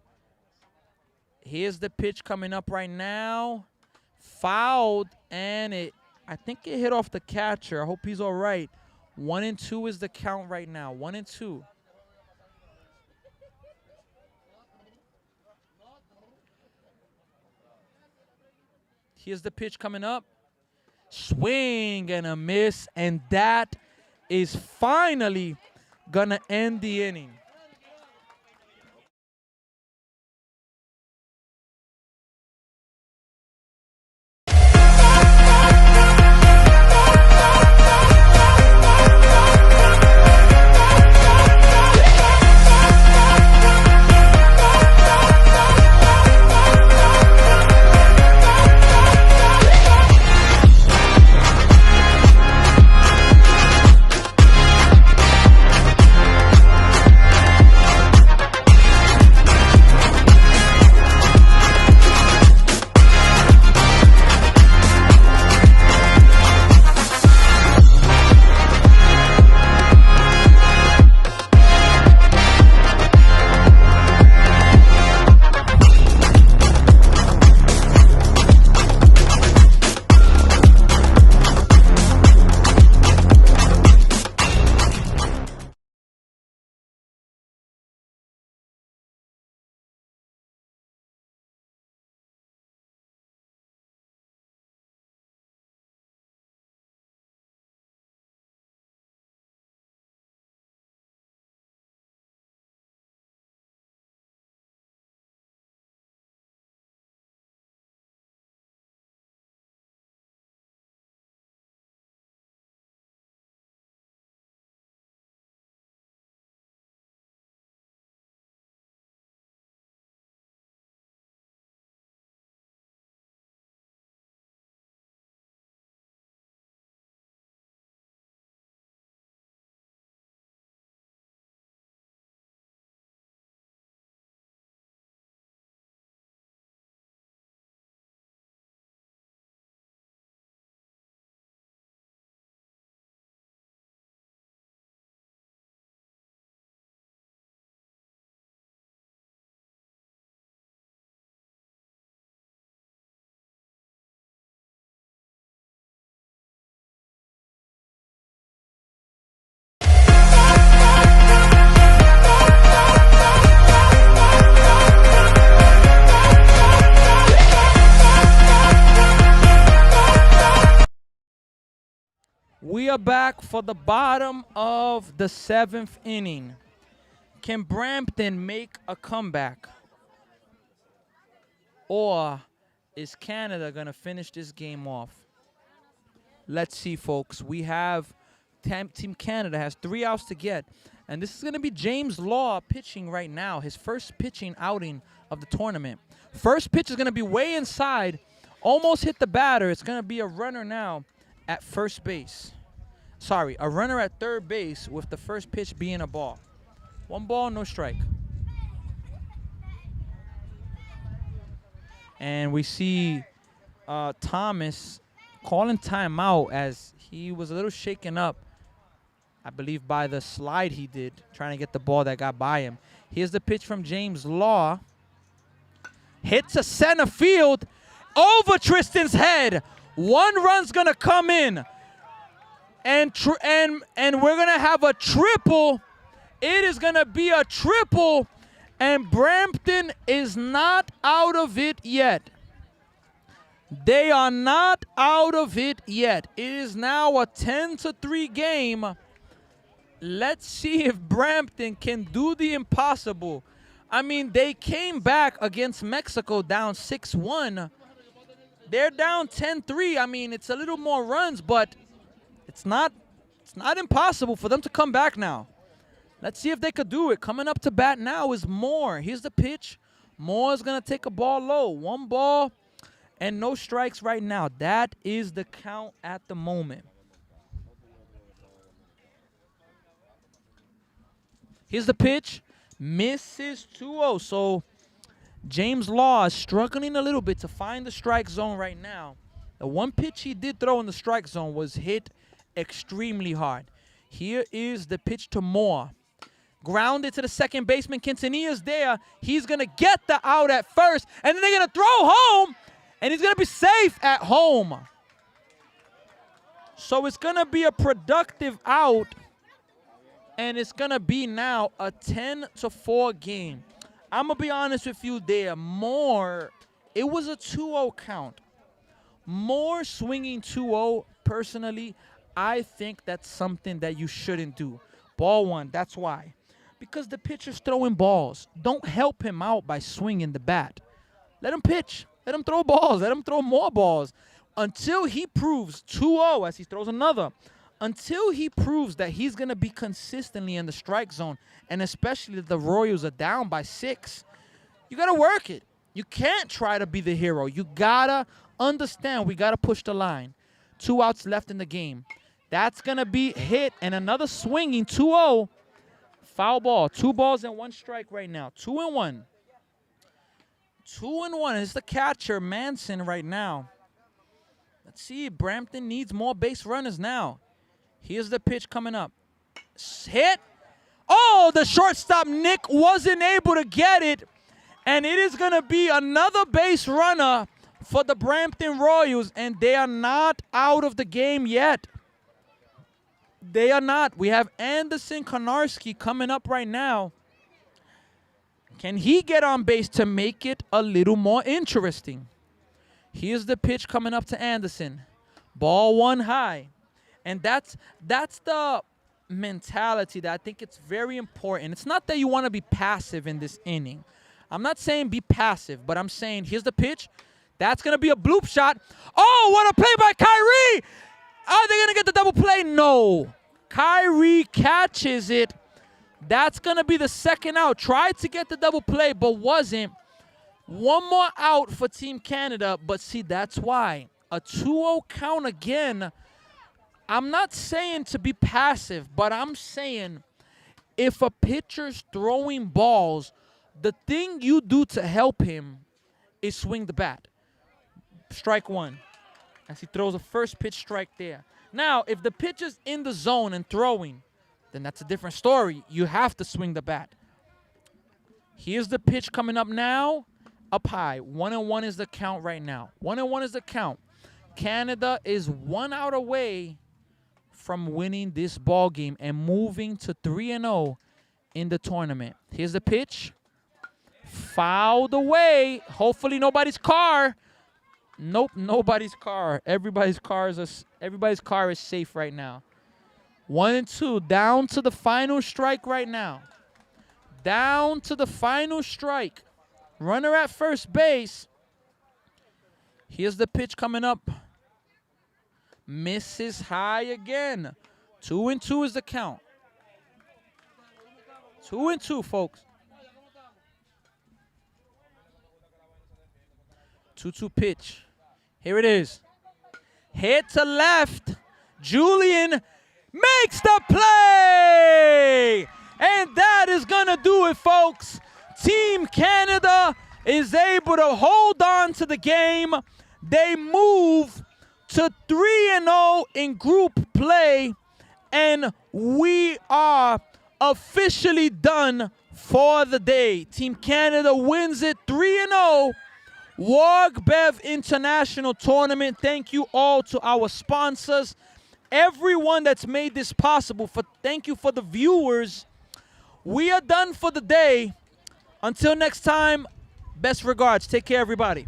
Here's the pitch coming up right now. Fouled, and I think it hit off the catcher. I hope he's all right. 1-2 is the count right now. 1-2. Here's the pitch coming up. Swing and a miss, and that is finally going to end the inning. We are back for the bottom of the 7th inning. Can Brampton make a comeback? Or is Canada going to finish this game off? Let's see, folks. We have Team Canada has 3 outs to get. And this is going to be James Law pitching right now, his first pitching outing of the tournament. First pitch is going to be way inside, almost hit the batter. It's going to be a runner now at first base. Sorry, a runner at third base with the first pitch being a ball. 1 ball, no strike. And we see Thomas calling timeout as he was a little shaken up, I believe, by the slide he did, trying to get the ball that got by him. Here's the pitch from James Law. Hit to center field, over Tristan's head. 1 run's going to come in. And we're going to have a triple. It is going to be a triple. And Brampton is not out of it yet. They are not out of it yet. It is now a 10-3 game. Let's see if Brampton can do the impossible. I mean, they came back against Mexico down 6-1. They're down 10-3. I mean, it's a little more runs, but it's not impossible for them to come back now. Let's see if they could do it. Coming up to bat now is Moore. Here's the pitch. Moore is going to take a ball low. 1 ball and no strikes right now. That is the count at the moment. Here's the pitch. Misses 2-0. So James Law is struggling a little bit to find the strike zone right now. The 1 pitch he did throw in the strike zone was hit extremely hard. Here is the pitch to Moore. Grounded to the second baseman. Quintanilla's there. He's going to get the out at first. And then they're going to throw home. And he's going to be safe at home. So it's going to be a productive out. And it's going to be now a 10-4 game. I'm going to be honest with you there. Moore, it was a 2-0 count. Moore swinging 2-0, personally, I think that's something that you shouldn't do. Ball 1, that's why. Because the pitcher's throwing balls. Don't help him out by swinging the bat. Let him pitch. Let him throw balls. Let him throw more balls. Until he proves 2-0 as he throws another. Until he proves that he's going to be consistently in the strike zone, and especially that the Royals are down by 6, you got to work it. You can't try to be the hero. You got to understand we got to push the line. 2 outs left in the game. That's going to be hit, and another swinging 2-0. Foul ball. 2 balls and 1 strike right now. 2-1. 2-1. It's the catcher, Manson, right now. Let's see. Brampton needs more base runners now. Here's the pitch coming up. Hit. Oh, the shortstop, Nick, wasn't able to get it. And it is going to be another base runner for the Brampton Royals, and they are not out of the game yet. They are not. We have Anderson Konarski coming up right now. Can he get on base to make it a little more interesting? Here's the pitch coming up to Anderson. Ball 1 high. And that's the mentality that I think it's very important. It's not that you want to be passive in this inning. I'm not saying be passive, but I'm saying here's the pitch. That's going to be a bloop shot. Oh, what a play by Kyrie. Are they going to get the double play? No. Kyrie catches it. That's going to be the second out. Tried to get the double play, but wasn't. 1 more out for Team Canada, but see, that's why. A 2-0 count again. I'm not saying to be passive, but I'm saying if a pitcher's throwing balls, the thing you do to help him is swing the bat. Strike 1. As he throws a first pitch strike there. Now, if the pitcher's in the zone and throwing, then that's a different story. You have to swing the bat. Here's the pitch coming up now. Up high. 1-1 is the count right now. 1-1 is the count. Canada is 1 out away from winning this ball game and moving to 3-0 in the tournament. Here's the pitch. Fouled away. Hopefully nobody's car. Nope, nobody's car. Everybody's car is safe right now. 1 and 2, down to the final strike right now. Down to the final strike. Runner at first base. Here's the pitch coming up. Misses high again. 2 and 2 is the count. 2 and 2, folks. 2-2 pitch. Here it is. Hit to left. Julian makes the play! And that is going to do it, folks. Team Canada is able to hold on to the game. They move to 3-0 in group play, and we are officially done for the day. Team Canada wins it 3-0. WARG Bev International Tournament. Thank you all to our sponsors, everyone that's made this possible. Thank you for the viewers. We are done for the day. Until next time, best regards. Take care, everybody.